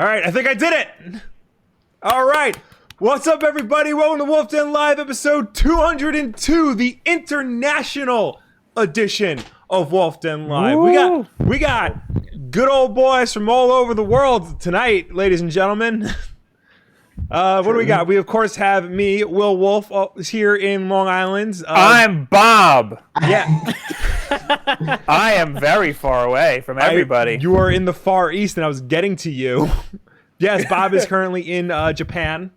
All right, I think I did it. All right. What's up, everybody? Welcome to Wulff Den Live, episode 202, the international edition of Wulff Den Live. We got good old boys from all over the world tonight, ladies and gentlemen. What do we got? We, of course, have me, Will Wulff, here in Long Island. I'm Bob. Yeah. I am very far away from everybody. You are in the Far East, and I was getting to you. Yes, Bob is currently in Japan.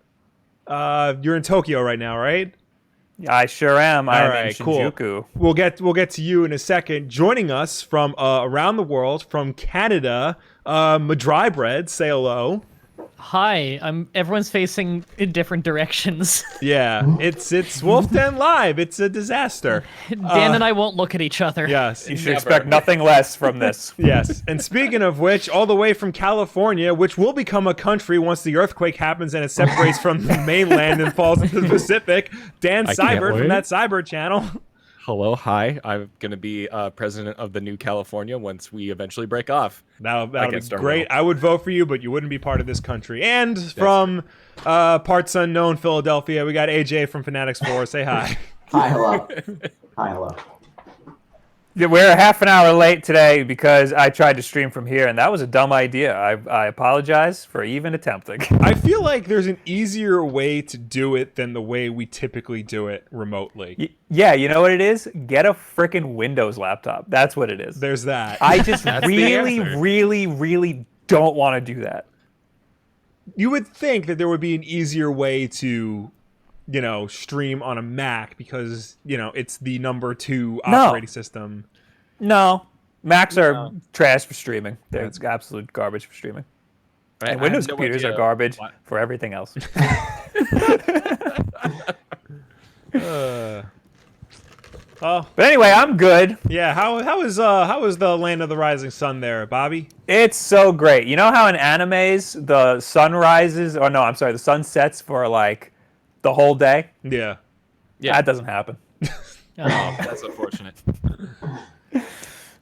You're in Tokyo right now, right? I sure am. All I'm right, in Shinjuku. cool. We'll get to you in a second. Joining us from around the world, from Canada, Madry Bread. Say hello. Hi, everyone's facing in different directions. Yeah, it's Wulff Den Live. It's a disaster. Dan and I won't look at each other. Yes. You should expect nothing less from this. Yes. And speaking of which, all the way from California, which will become a country once the earthquake happens and it separates from the mainland and falls into the Pacific, Dan Seibert from that Seibert channel. Hello, hi. I'm going to be president of the new California once we eventually break off. That'll be great. I would vote for you, but you wouldn't be part of this country. And from parts unknown Philadelphia, we got AJ from Fanatics 4. Say hi. Hi, hello. Hi, hello. We're a half an hour late today because I tried to stream from here, and that was a dumb idea. I apologize for even attempting. I feel like there's an easier way to do it than the way we typically do it remotely. Yeah, you know what it is? Get a freaking Windows laptop. That's what it is. There's that. I just really don't want to do that. You would think that there would be an easier way to, stream on a Mac because, it's the number 2 operating system. No. Macs are trash for streaming. They're absolute garbage for streaming. Right? And Windows computers are garbage for everything else. But anyway, I'm good. Yeah, how is the Land of the Rising Sun there, Bobby? It's so great. You know how in animes the sun rises, the sun sets for like the whole day? Yeah. That doesn't happen. Oh, that's unfortunate.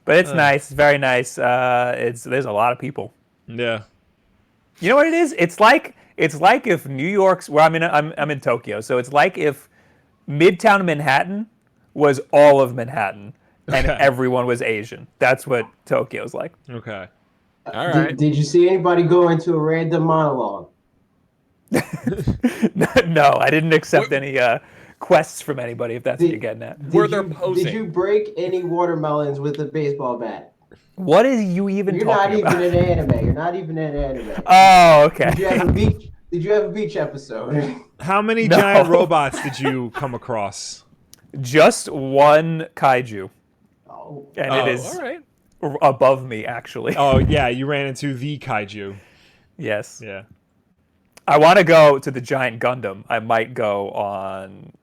But it's nice, very nice. There's a lot of people. Yeah. You know what it is? It's like if New York's I'm in Tokyo, so it's like if Midtown Manhattan was all of Manhattan and everyone was Asian. That's what Tokyo's like. Okay. All right. Did you see anybody go into a random monologue? No, I didn't accept any quests from anybody, if that's what you're getting at. Were there posing? Did you break any watermelons with a baseball bat? What are you even talking about? You're not even in anime. Oh, okay. Did you have a beach episode? How many giant robots did you come across? Just one kaiju. Oh. And it is all right. above me, actually. Oh, yeah, you ran into the kaiju. Yes. Yeah. I want to go to the giant Gundam. I might go on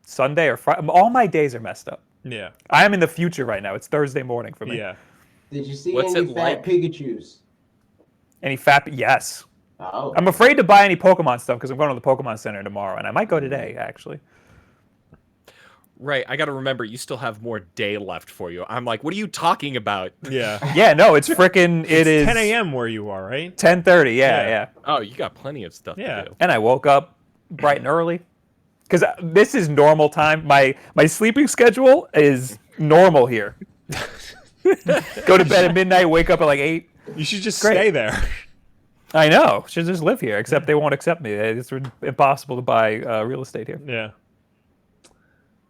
Sunday or Friday. All my days are messed up. Yeah. I am in the future right now. It's Thursday morning for me. Yeah. Did you see What's any it fat like? Pikachus? Any fat? Yes. Oh. I'm afraid to buy any Pokemon stuff because I'm going to the Pokemon Center tomorrow, and I might go today, actually. Right, I got to remember, you still have more day left for you. I'm like, what are you talking about? Yeah. Yeah, no, it's freaking. It is 10 a.m. where you are, right? 10:30. Yeah. Yeah. Oh, you got plenty of stuff Yeah. to do. And I woke up bright and early because this is normal time. My sleeping schedule is normal here. Go to bed at midnight, wake up at like 8. You should just Great. stay there. I know. Should just live here, except they won't accept me. It's impossible to buy real estate here. Yeah.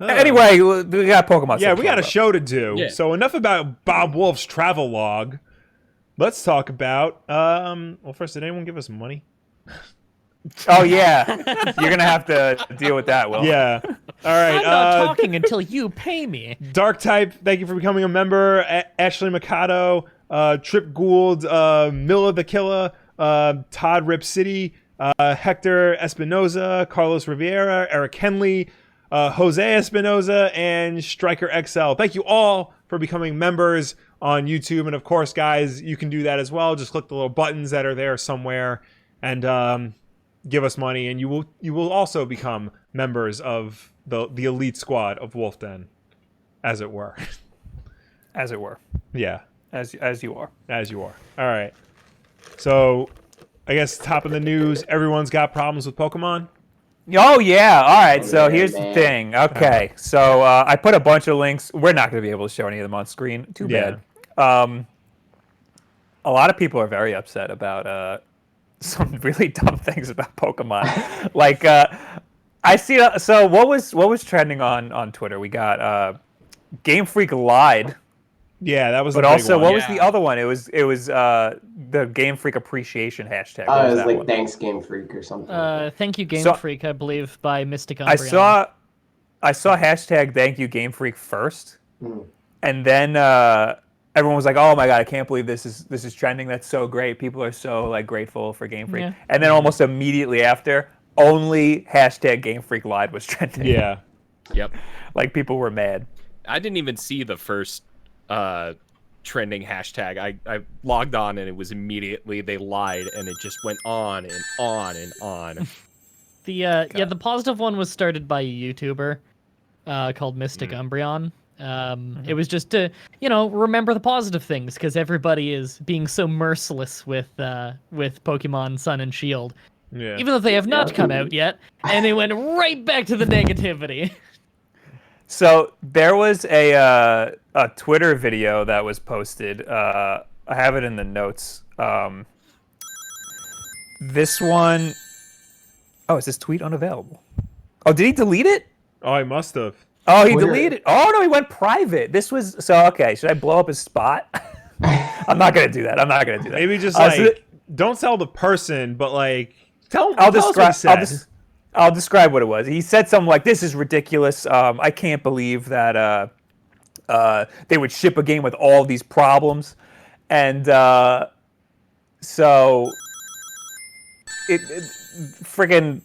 Anyway, we got Pokemon. Yeah, stuff we to got a talk show to do. Yeah. So enough about Bob Wolf's travel log. Let's talk about well, first, did anyone give us money? about. Oh yeah, you're gonna have to deal with that, Will. Yeah. All right. I'm not talking until you pay me. Dark Type, thank you for becoming a member. Ashley Mikado, Trip Gould, Milla the Killer, Todd Rip City, Hector Espinoza, Carlos Riviera, Eric Henley, Jose Espinoza, and Striker XL. Thank you all for becoming members on YouTube. And of course, guys, you can do that as well. Just click the little buttons that are there somewhere and give us money. And you will also become members of the elite squad of Wulff Den, as it were. As it were. Yeah. As you are. As you are. All right. So, I guess top of the news, everyone's got problems with Pokemon. Oh yeah, all right. So yeah, here's man. the thing. Okay, so I put a bunch of links. We're not going to be able to show any of them on screen. Too Yeah. bad. A lot of people are very upset about some really dumb things about Pokemon. Like I see. So what was trending on Twitter? We got Game Freak lied. Yeah, that was But the big also, one. what was the other one? It was the Game Freak appreciation hashtag. What Oh, it was was that like one? Thanks Game Freak or something. Thank you, Game So- Freak, I believe, by Mystic Umbreon. I saw hashtag thank you Game Freak first, Mm. and then everyone was like, "Oh my god, I can't believe this is trending. That's so great. People are so like grateful for Game Freak." Yeah. And then almost immediately after, only hashtag Game Freak lied was trending. Yeah. Yep. Like people were mad. I didn't even see the first trending hashtag. I logged on and it was immediately they lied and it just went on and on and on. The positive one was started by a YouTuber called Mystic Umbreon. It was just to, remember the positive things because everybody is being so merciless with Pokemon Sun and Shield, Yeah. even though they have not come out yet, and they went right back to the negativity. So there was a Twitter video that was posted. I have it in the notes. This one oh, is this tweet unavailable? Oh, did he delete it? Oh, I must have. Oh, he Twitter. deleted. Oh no, he went private. This was so okay. Should I blow up his spot? I'm not gonna do that. Maybe just so don't tell the person, but like tell I'll tell us what describe. he said. I'll describe what it was. He said something like, "This is ridiculous. I can't believe that they would ship a game with all these problems," and so it freaking.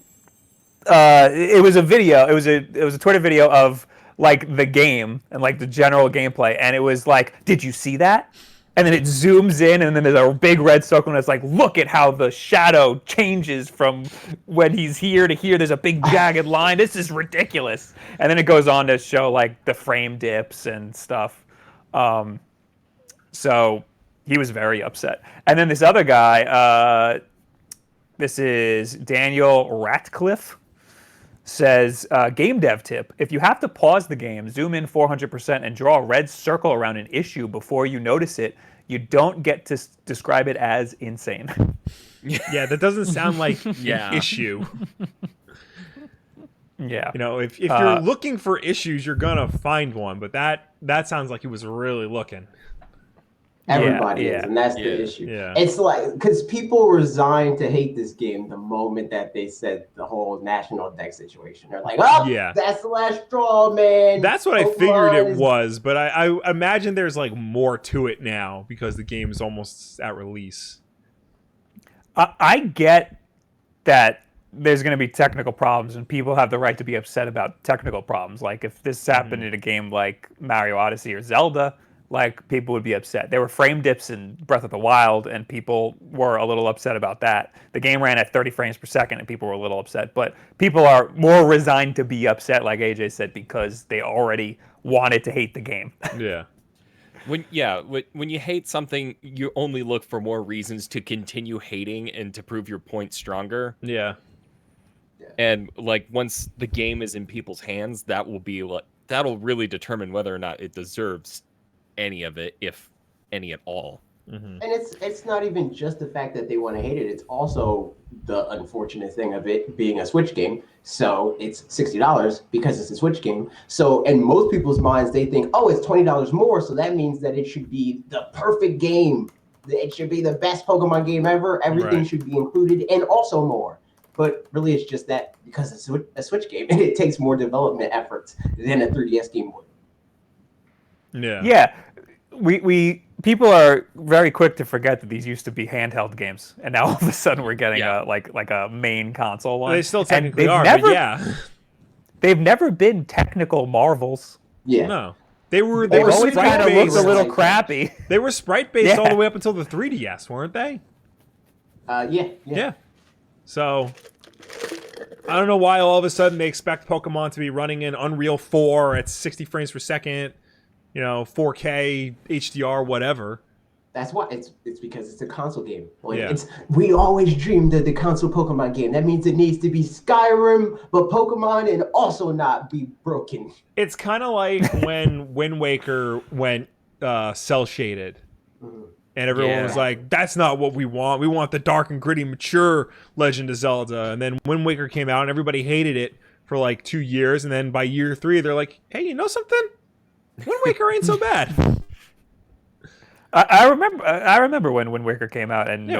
It was a video. It was a Twitter video of like the game and like the general gameplay, and it was like, "Did you see that?" And then it zooms in, and then there's a big red circle, and it's like, "Look at how the shadow changes from when he's here to here. There's a big jagged line. This is ridiculous." And then it goes on to show like the frame dips and stuff. So he was very upset. And then this other guy, this is Daniel Ratcliffe. Says, game dev tip, if you have to pause the game, zoom in 400% and draw a red circle around an issue before you notice it, you don't get to describe it as insane. Yeah, that doesn't sound like Yeah. an issue. Yeah. If you're looking for issues, you're gonna find one, but that sounds like he was really looking. Everybody yeah, is, and that's yeah, the issue. yeah. It's like because people resigned to hate this game the moment that they said the whole national deck situation. They're like, "Oh, Yeah. that's the last straw, man." That's what I Pokemon figured it is- was, but I imagine there's like more to it now because the game is almost at release. I get that there's going to be technical problems and people have the right to be upset about technical problems. Like if this happened in a game like Mario Odyssey or Zelda, like people would be upset. There were frame dips in Breath of the Wild and people were a little upset about that. The game ran at 30 frames per second and people were a little upset, but people are more resigned to be upset, like AJ said, because they already wanted to hate the game. Yeah. When you hate something, you only look for more reasons to continue hating and to prove your point stronger. Yeah. And like once the game is in people's hands, that'll really determine whether or not it deserves any of it, if any at all. And it's not even just the fact that they want to hate it. It's also the unfortunate thing of it being a Switch game. So it's $60 because it's a Switch game. So in most people's minds, they think, oh, it's $20 more. So that means that it should be the perfect game. It should be the best Pokemon game ever. Everything Right. should be included and also more. But really, it's just that because it's a Switch game, and it takes more development efforts than a 3DS game would. Yeah. Yeah, we people are very quick to forget that these used to be handheld games, and now all of a sudden we're getting Yeah. like a main console one. They still And technically they've are, never, but yeah. they've never been technical marvels. Yeah. No. They were They've always sprite kind of looked based. a little Like- crappy. They were sprite based all Yeah. the way up until the 3DS, weren't they? Yeah. So I don't know why all of a sudden they expect Pokemon to be running in Unreal 4 at 60 frames per second, 4K, HDR, whatever. That's why it's because it's a console game. Like Yeah. we always dreamed of the console Pokemon game. That means it needs to be Skyrim, but Pokemon and also not be broken. It's kind of like when Wind Waker went cell shaded. And everyone was like, that's not what we want. We want the dark and gritty, mature Legend of Zelda. And then Wind Waker came out and everybody hated it for like 2 years. And then by year 3, they're like, hey, you know something? Wind Waker ain't so bad. I remember when Wind Waker came out and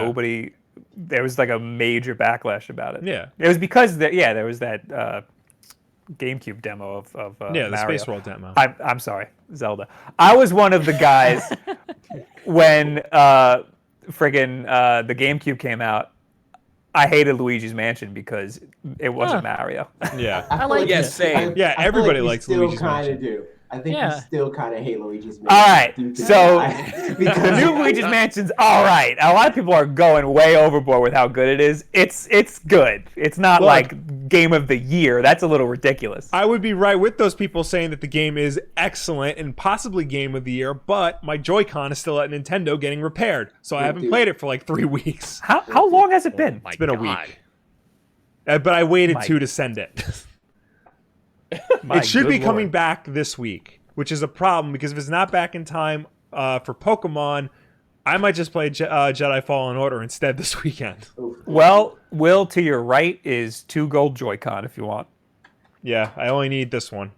there was like a major backlash about it. Yeah. It was because there was that GameCube demo of The Mario. Space World demo. I'm sorry, Zelda. I was one of the guys when the GameCube came out. I hated Luigi's Mansion because it wasn't Mario. Yeah. I like Yeah, it. same. Yeah, I everybody feel like likes we Luigi's still kind Mansion. of do. I think Yeah. we still kind of hate Luigi's Mansion. All right, due to so that. The because new Luigi's Mansion's all right. A lot of people are going way overboard with how good it is. It's good. It's not Look. like Game of the Year. That's a little ridiculous. I would be right with those people saying that the game is excellent and possibly Game of the Year, but my Joy-Con is still at Nintendo getting repaired. So I haven't played it for like 3 weeks. How long has it been? My It's been a God. week. But I waited My- 2 to send it. My It should good be coming Lord. back this week, which is a problem because if it's not back in time for Pokemon, I might just play Jedi Fallen Order instead this weekend. Well, Will, to your right is 2 gold Joy-Con if you want. Yeah, I only need this one.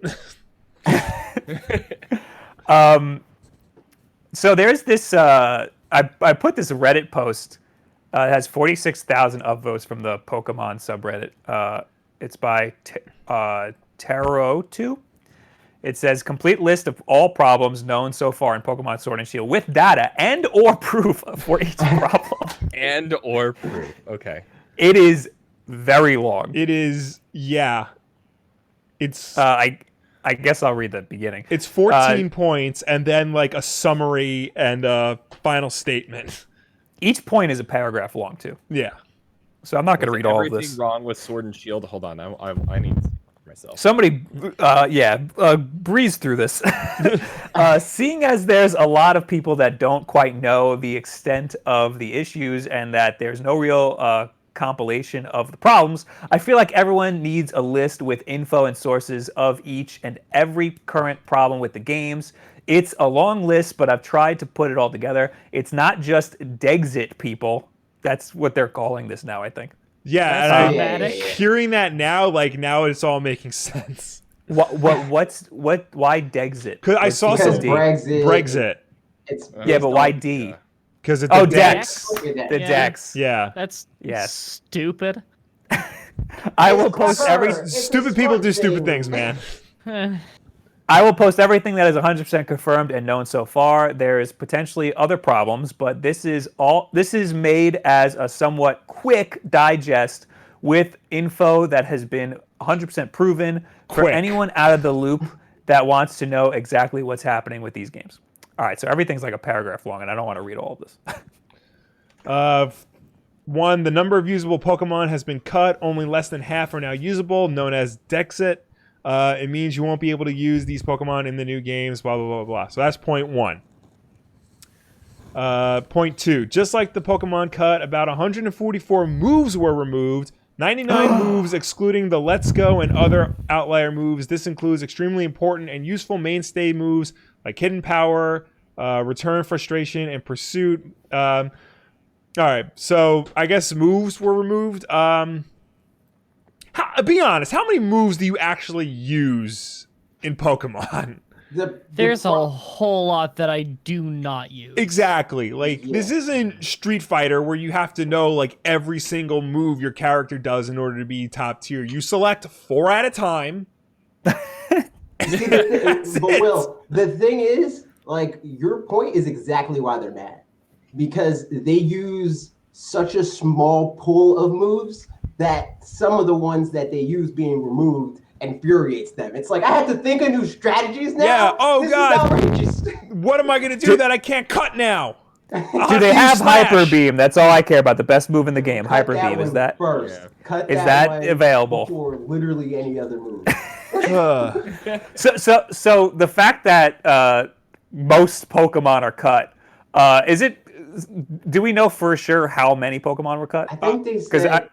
So there's this. I put this Reddit post. It has 46,000 upvotes from the Pokemon subreddit. It's by Tarot2. It says complete list of all problems known so far in Pokemon Sword and Shield with data and or proof for each problem. And or proof. Okay. It is very long. It is, yeah. It's I guess I'll read the beginning. it's 14 points and then like a summary and a final statement. Each point is a paragraph long too. Yeah. So I'm not going to read all of Everything this. wrong with Sword and Shield. Hold on. I need to see it for myself. Somebody, breeze through this. Seeing as there's a lot of people that don't quite know the extent of the issues and that there's no real compilation of the problems, I feel like everyone needs a list with info and sources of each and every current problem with the games. It's a long list, but I've tried to put it all together. It's not just Dexit people. That's what they're calling this now, I think. Yeah, That's and dramatic. hearing that now, like now it's all making sense. Why Dexit? 'Cause I saw because some Brexit. Brexit. It's Yeah, but why D? Because it's Oh, the Dex. Dex. The Yeah. Dex. Yeah. That's Yes. stupid. I will It's post clever. every. It's a Stupid people smart do stupid thing. things, man. I will post everything that is 100% confirmed and known so far. There is potentially other problems, but this is made as a somewhat quick digest with info that has been 100% proven for Quick. anyone out of the loop that wants to know exactly what's happening with these games. All right, so everything's like a paragraph long, and I don't want to read all of this. 1, the number of usable Pokemon has been cut. Only less than half are now usable, known as Dexit. It means you won't be able to use these Pokemon in the new games, blah, blah, blah, blah. So that's point 1. Point 2, just like the Pokemon cut, about 144 moves were removed. 99 moves excluding the Let's Go and other outlier moves. This includes extremely important and useful mainstay moves like Hidden Power, Return Frustration, and Pursuit. All right, so I guess moves were removed. Be honest, how many moves do you actually use in Pokemon? There's a whole lot that I do not use. Exactly. Like, this isn't Street Fighter where you have to know, like, every single move your character does in order to be top tier. You select 4 at a time. See, but Will, the thing is, like, your point is exactly why they're mad. Because they use such a small pool of moves that some of the ones that they use being removed infuriates them. It's like, I have to think of new strategies now? Yeah, oh This God. is outrageous. What am I going to do that I can't cut now? Do they have Hyper Beam? That's all I care about. The best move in the game, Cut Hyper that Beam. Is one that first? Yeah. Cut Is that that one available? before literally any other move. so? The fact that most Pokemon are cut, is it do we know for sure how many Pokemon were cut? I think they Because said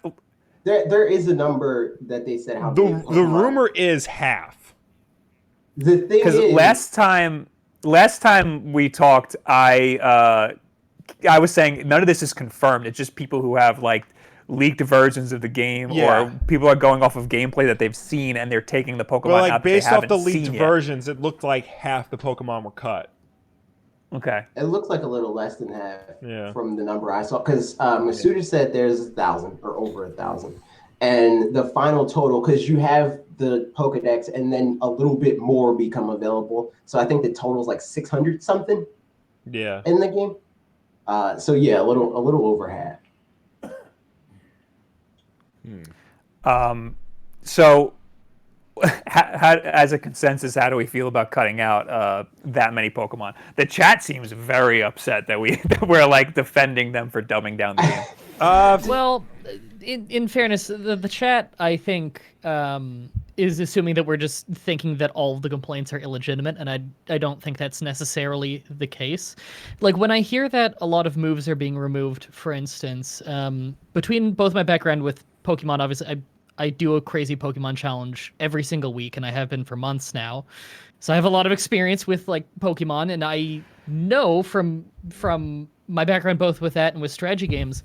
there is a number that they said how many The Pokemon. rumor is half. The thing because is, last time we talked, I was saying none of this is confirmed. It's just people who have like leaked versions of the game, Yeah. or people are going off of gameplay that they've seen and they're taking the Pokemon But like out that they based off haven't the leaked seen yet. versions, it looked like half the Pokemon were cut. Okay. it looks like a little less than half Yeah. from the number I saw. Because Masuda said there's 1,000 or over 1,000, and the final total, because you have the Pokedex and then a little bit more become available. So I think the total is like 600 something Yeah. in the game. So yeah, a little over half. So, as a consensus, how do we feel about cutting out that many Pokemon? The chat seems very upset that we're like defending them for dumbing down the game. Well, in fairness, the chat, I think, is assuming that we're just thinking that all of the complaints are illegitimate, and I don't think that's necessarily the case. Like, when I hear that a lot of moves are being removed, for instance, between both my background with Pokemon, obviously, I do a crazy Pokemon challenge every single week, and I have been for months now. So I have a lot of experience with like Pokemon, and I know from my background both with that and with strategy games,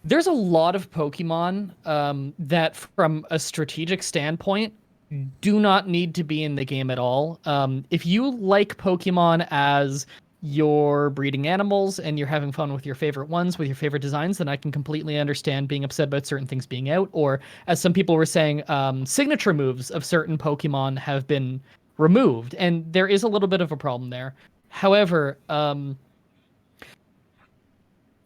there's a lot of Pokemon that, from a strategic standpoint, do not need to be in the game at all. If you like Pokemon as your breeding animals and you're having fun with your favorite ones, with your favorite designs, then I can completely understand being upset about certain things being out. Or, as some people were saying, signature moves of certain Pokemon have been removed, and there is a little bit of a problem there. However,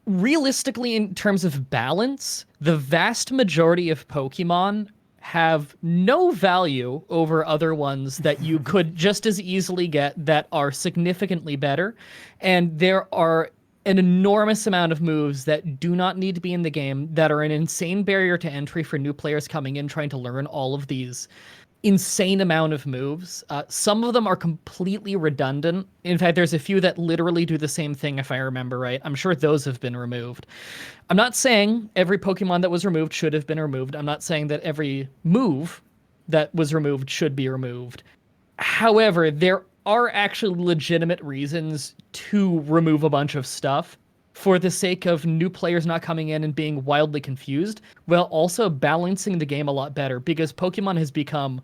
realistically, in terms of balance, the vast majority of Pokemon have no value over other ones that you could just as easily get that are significantly better. And there are an enormous amount of moves that do not need to be in the game, that are an insane barrier to entry for new players coming in trying to learn all of these insane amount of moves. Some of them are completely redundant. In fact, there's a few that literally do the same thing, if I remember right. I'm sure those have been removed. I'm not saying every Pokemon that was removed should have been removed. I'm not saying that every move that was removed should be removed. However, there are actually legitimate reasons to remove a bunch of stuff for the sake of new players not coming in and being wildly confused, while also balancing the game a lot better, because Pokemon has become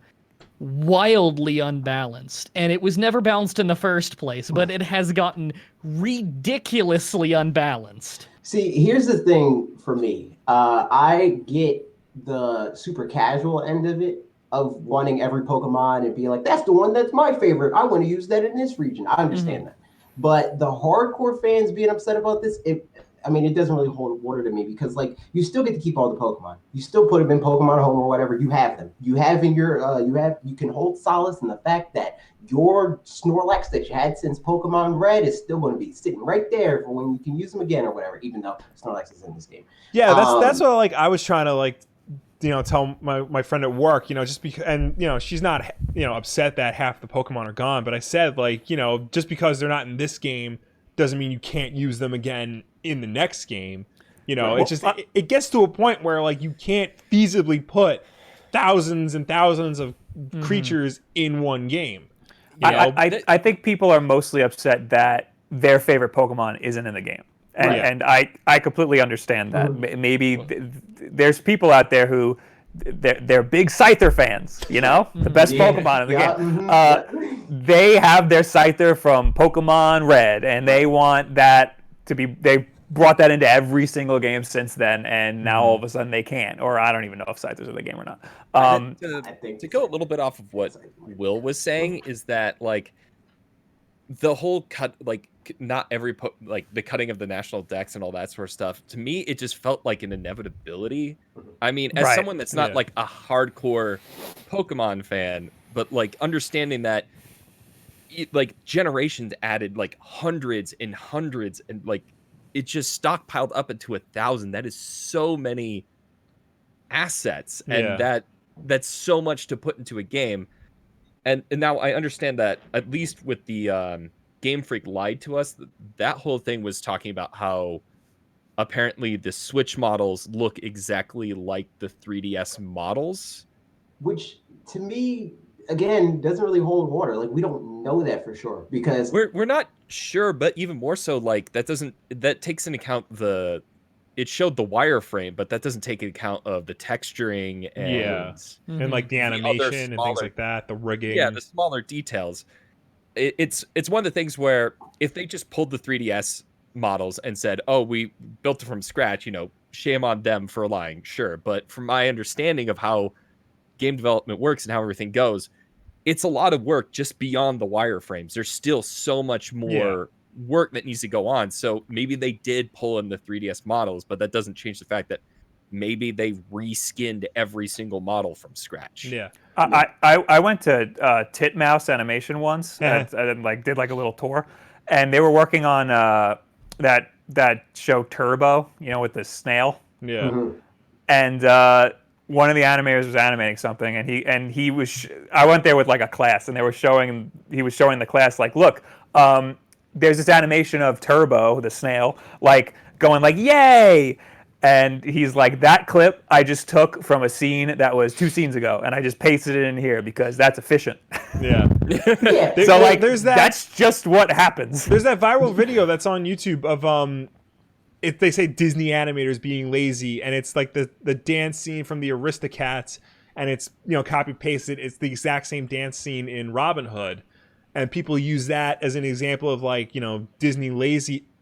wildly unbalanced, and it was never balanced in the first place, but it has gotten ridiculously unbalanced. See, here's the thing for me. I get the super casual end of it, of wanting every Pokemon and being like, that's the one that's my favorite. I want to use that in this region. I understand that. But the hardcore fans being upset about this, it doesn't really hold water to me, because like, you still get to keep all the Pokemon. You still put them in Pokemon Home or whatever. You have them. You have in your you can hold solace in the fact that your Snorlax that you had since Pokemon Red is still going to be sitting right there for when you can use them again or whatever. Even though Snorlax is in this game. Yeah, that's what like I was trying to like, tell my friend at work, just because, and she's not upset that half the Pokemon are gone, but I said like, just because they're not in this game doesn't mean you can't use them again in the next game. It's just it gets to a point where like you can't feasibly put thousands and thousands of creatures in one game. I think people are mostly upset that their favorite Pokemon isn't in the game. And I completely understand that. Maybe there's people out there who they're big Scyther fans, the best Pokemon in the game. They have their Scyther from Pokemon Red, and they want that to be. They brought that into every single game since then, and now all of a sudden they can't. Or I don't even know if Scythers are in the game or not. To go a little bit off of what Will was saying is that like the whole cut, like not every like the cutting of the national decks and all that sort of stuff, to me it just felt like an inevitability. I mean, as someone that's not like a hardcore Pokemon fan, but like understanding that like generations added like hundreds and hundreds, and like it just stockpiled up into 1,000. That is so many assets, and that's so much to put into a game. And now I understand that, at least with the Game Freak lied to us. That whole thing was talking about how apparently the Switch models look exactly like the 3DS models. Which, to me, again, doesn't really hold water. Like, we don't know that for sure because We're not sure, but even more so, like that takes into account it showed the wireframe, but that doesn't take into account of the texturing and and like the the other animation and things smaller- like that, the rigging. yeah, the smaller details. It's one of the things where if they just pulled the 3DS models and said, "Oh, we built it from scratch," shame on them for lying, sure. But from my understanding of how game development works and how everything goes, it's a lot of work just beyond the wireframes. There's still so much more work that needs to go on. So maybe they did pull in the 3DS models, but that doesn't change the fact that maybe they reskinned every single model from scratch. Yeah. I went to Titmouse Animation once and like did like a little tour, and they were working on that show Turbo, with the snail. Yeah. And one of the animators was animating something, and he was. I went there with like a class, and he was showing the class like, look, there's this animation of Turbo, the snail, like going like yay. And he's like, that clip I just took from a scene that was 2 scenes ago, and I just pasted it in here because that's efficient. Yeah. So like, there's that. that's just what happens. There's that viral video that's on YouTube of if they say Disney animators being lazy, and it's like the dance scene from the Aristocats, and it's copy pasted. It's the exact same dance scene in Robin Hood, and people use that as an example of like Disney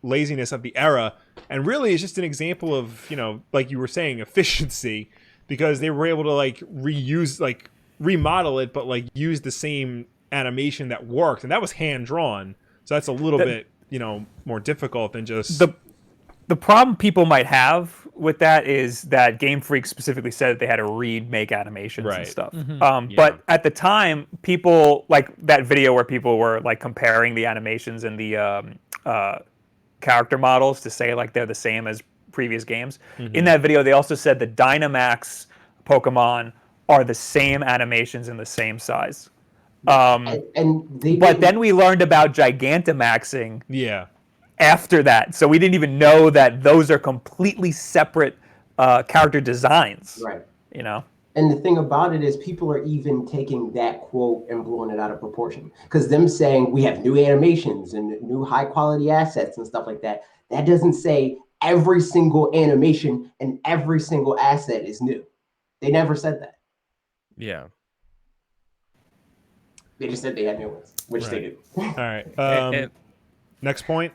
laziness of the era. And really it's just an example of like you were saying, efficiency, because they were able to like remodel it, but like use the same animation that worked, and that was hand drawn, so that's a little bit more difficult than just the problem people might have with that is that Game Freak specifically said that they had to remake animations and stuff. But at the time, people like that video where people were like comparing the animations and the character models to say like they're the same as previous games. In that video, they also said the Dynamax Pokemon are the same animations and the same size. But then we learned about Gigantamaxing after that, so we didn't even know that those are completely separate character designs. Right. And the thing about it is people are even taking that quote and blowing it out of proportion. Because them saying we have new animations and new high quality assets and stuff like that, that doesn't say every single animation and every single asset is new. They never said that. Yeah. They just said they had new ones, which they do. All right. Next point.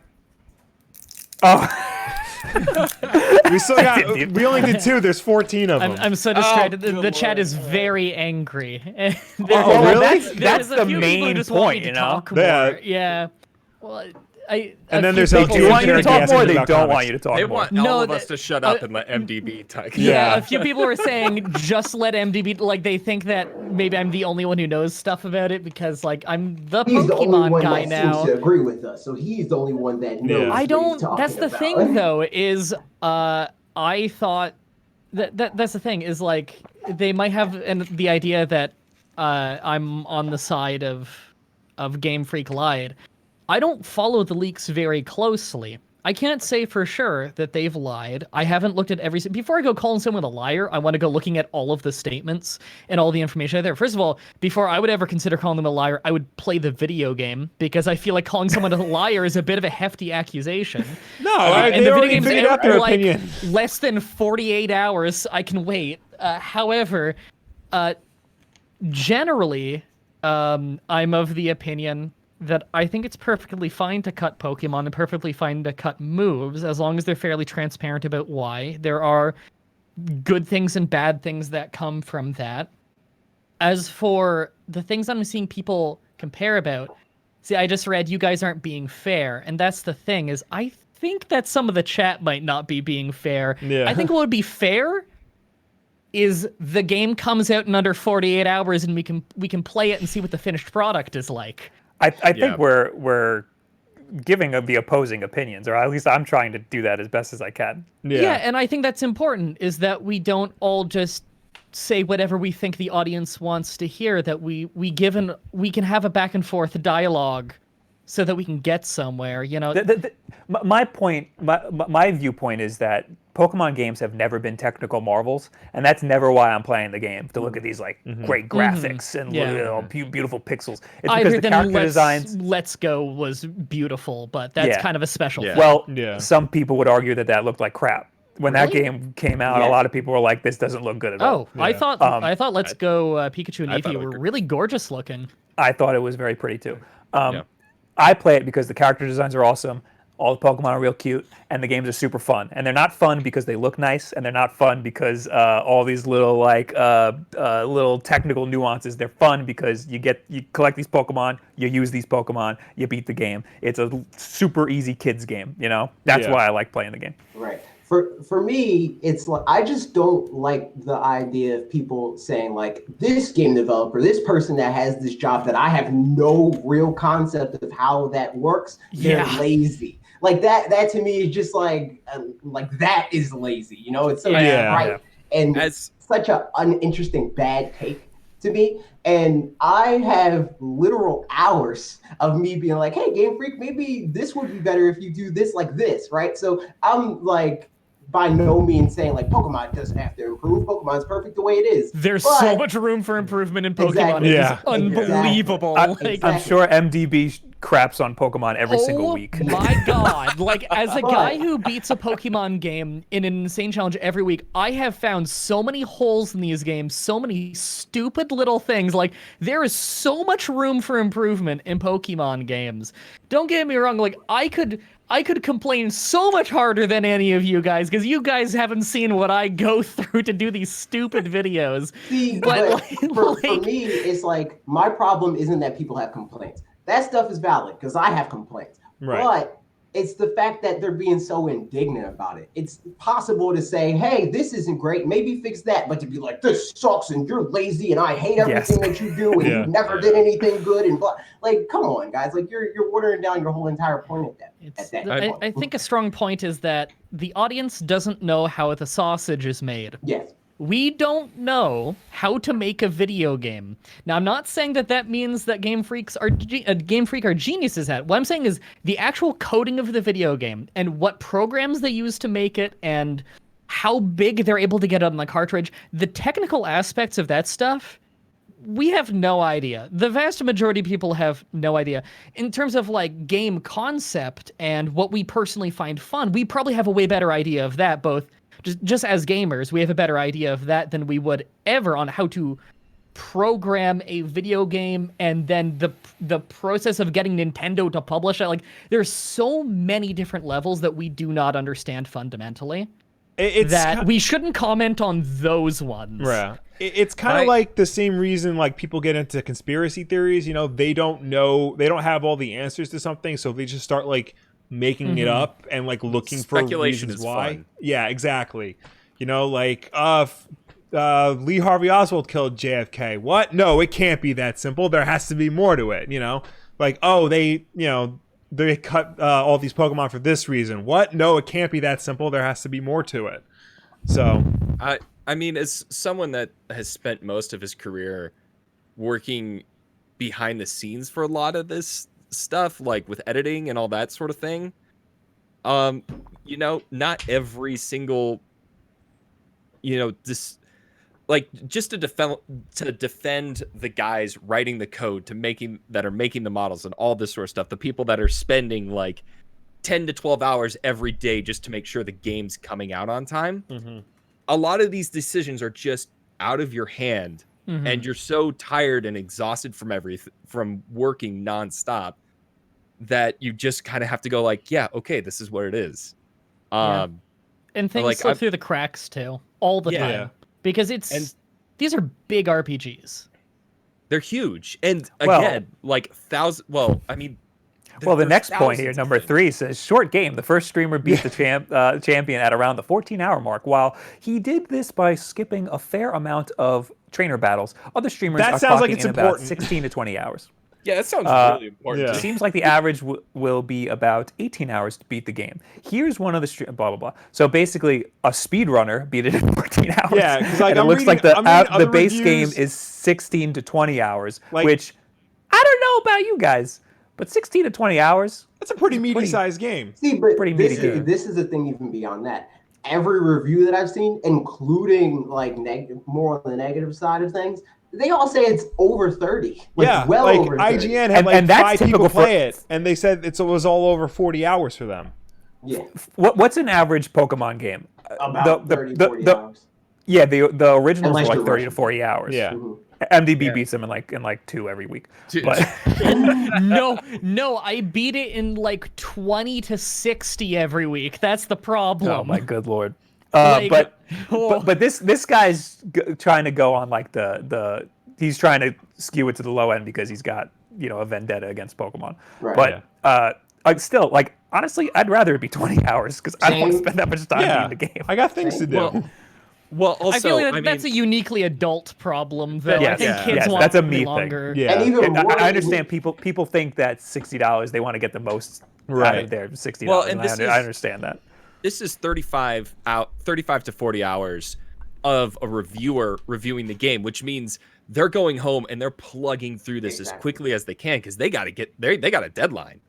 We only did 2. There's 14 of them. I'm so distracted. The chat is very angry. Really? That's the main point, Yeah. Well, and then there's they do want you to talk more. They don't want you to talk They more. want all of us to shut up and let MDB talk. Yeah, a few people were saying just let MDB. Like they think that maybe I'm the only one who knows stuff about it because like I'm the Pokemon guy now. Seems to agree with us, so he's the only one that knows. I don't. What he's That's the about. thing, though. Is I thought that's the thing. Is like they might have the idea that I'm on the side of Game Freak lied. I don't follow the leaks very closely. I can't say for sure that they've lied. I haven't looked at every... Before I go calling someone a liar, I want to go looking at all of the statements and all the information out there. First of all, before I would ever consider calling them a liar, I would play the video game because I feel like calling someone a liar is a bit of a hefty accusation. No, and the video game's figured out their opinion. Less than 48 hours, I can wait. However, generally, I'm of the opinion that I think it's perfectly fine to cut Pokemon and perfectly fine to cut moves as long as they're fairly transparent about why. There are good things and bad things that come from that. As for the things I'm seeing people compare about, see, I just read you guys aren't being fair, and that's the thing is I think that some of the chat might not be being fair. Yeah. I think what would be fair is the game comes out in under 48 hours and we can play it and see what the finished product is like. I think we're giving the opposing opinions, or at least I'm trying to do that as best as I can. Yeah, and I think that's important, is that we don't all just say whatever we think the audience wants to hear, that we can have a back and forth dialogue so that we can get somewhere. You know, My viewpoint is that Pokemon games have never been technical marvels, and that's never why I'm playing the game, to look at these like great graphics and beautiful pixels. It's because the character designs. Let's Go was beautiful, but that's kind of a special thing. Well, some people would argue that looked like crap. When that game came out, a lot of people were like, "This doesn't look good at all." Oh, I thought Let's Go Pikachu and Eevee were really gorgeous looking. I thought it was very pretty too. I play it because the character designs are awesome. All the Pokemon are real cute, and the games are super fun. And they're not fun because they look nice, and they're not fun because all these little little technical nuances. They're fun because you collect these Pokemon, you use these Pokemon, you beat the game. It's a super easy kids game. You know, that's why I like playing the game. Right. For me, it's like I just don't like the idea of people saying like this game developer, this person that has this job that I have no real concept of how that works, they're lazy. Like that to me is just like that is lazy. You know, it's so right and it's such an uninteresting bad take to me. And I have literal hours of me being like, hey, Game Freak, maybe this would be better if you do this like this, right? So I'm like, by no means saying like Pokemon doesn't have to improve. Pokemon's perfect the way it is. There's so much room for improvement in Pokemon. It's unbelievable. I'm sure MDB craps on Pokemon every single week. Oh my god. Like, as a guy who beats a Pokemon game in an insane challenge every week, I have found so many holes in these games, so many stupid little things. Like, there is so much room for improvement in Pokemon games. Don't get me wrong, like, I could complain so much harder than any of you guys, because you guys haven't seen what I go through to do these stupid videos. See, but for me, it's like, my problem isn't that people have complaints. That stuff is valid, because I have complaints. Right. But it's the fact that they're being so indignant about it. It's possible to say, hey, this isn't great, maybe fix that, but to be like, this sucks, and you're lazy, and I hate everything that you do, and you never did anything good, and blah. Like, come on, guys. Like, you're watering down your whole entire point at that point. I think a strong point is that the audience doesn't know how the sausage is made. Yes. We don't know how to make a video game. Now, I'm not saying that means that Game Freak are geniuses at it. What I'm saying is the actual coding of the video game and what programs they use to make it and how big they're able to get on the cartridge, the technical aspects of that stuff, we have no idea. The vast majority of people have no idea. In terms of like game concept and what we personally find fun, we probably have a way better idea of that, both just as gamers, we have a better idea of that than we would ever on how to program a video game and then the process of getting Nintendo to publish it. Like, there's so many different levels that we do not understand fundamentally. We shouldn't comment on those ones. Right. It's kind of like the same reason like people get into conspiracy theories. You know, they don't have all the answers to something, so they just start like making it up and like looking for reasons why. Fun. Yeah, exactly. You know, like Lee Harvey Oswald killed JFK. What? No, it can't be that simple. There has to be more to it. You know, like they cut all these Pokemon for this reason. What? No, it can't be that simple. There has to be more to it. So I mean, as someone that has spent most of his career working behind the scenes for a lot of this stuff, like with editing and all that sort of thing, you know, not every single, you know, this, like, just to defend the guys writing the code that are making the models and all this sort of stuff, the people that are spending like 10 to 12 hours every day just to make sure the game's coming out on time. A lot of these decisions are just out of your hand. And you're so tired and exhausted from working nonstop that you just kind of have to go like, yeah, okay, this is what it is. And things slip through the cracks too, all the time, because these are big RPGs. They're huge, and again, like thousand. Well, I mean. Well, the next point here, number 3, says, short game. The first streamer beat the champion at around the 14-hour mark. While he did this by skipping a fair amount of trainer battles, other streamers are clocking in about 16 to 20 hours. Yeah, that sounds really important. It seems like the average will be about 18 hours to beat the game. Here's one of the blah, blah, blah. So basically, a speedrunner beat it in 14 hours. Yeah, because like, it looks like the base game is 16 to 20 hours, which I don't know about you guys, But 16 to 20 hours. That's a pretty meaty sized game. See, but Pretty this meaty is, this is the thing even beyond that. Every review that I've seen, including like more on the negative side of things, they all say it's over 30. Like, well like over 30. IGN had And that's 5 people typical play it, and they said it was all over 40 hours for them. Yeah. What's an average Pokemon game? About 40 hours. Yeah, the originals Unless were you're like 30 to rushing. 40 hours. Yeah. MDB beats them in like 2 every week. But No, I beat it in like 20 to 60 every week. That's the problem. oh my good lord. Like, But this guy's trying to go on like he's trying to skew it to the low end because he's got a vendetta against Pokemon. Right. But still, like, honestly, I'd rather it be 20 hours because I don't want to spend that much time Yeah, doing the game. I got things to do. Well, also, I feel like that's a uniquely adult problem, though. I Yes, think yes, kids want that's a to me be thing. longer. Yeah. And even more, I understand people think that $60 they want to get the most out Right. of their $60. Well, and I understand that. this is 35 to 40 hours of a reviewer reviewing the game, which means they're going home and they're plugging through this as quickly as they can because they got a deadline.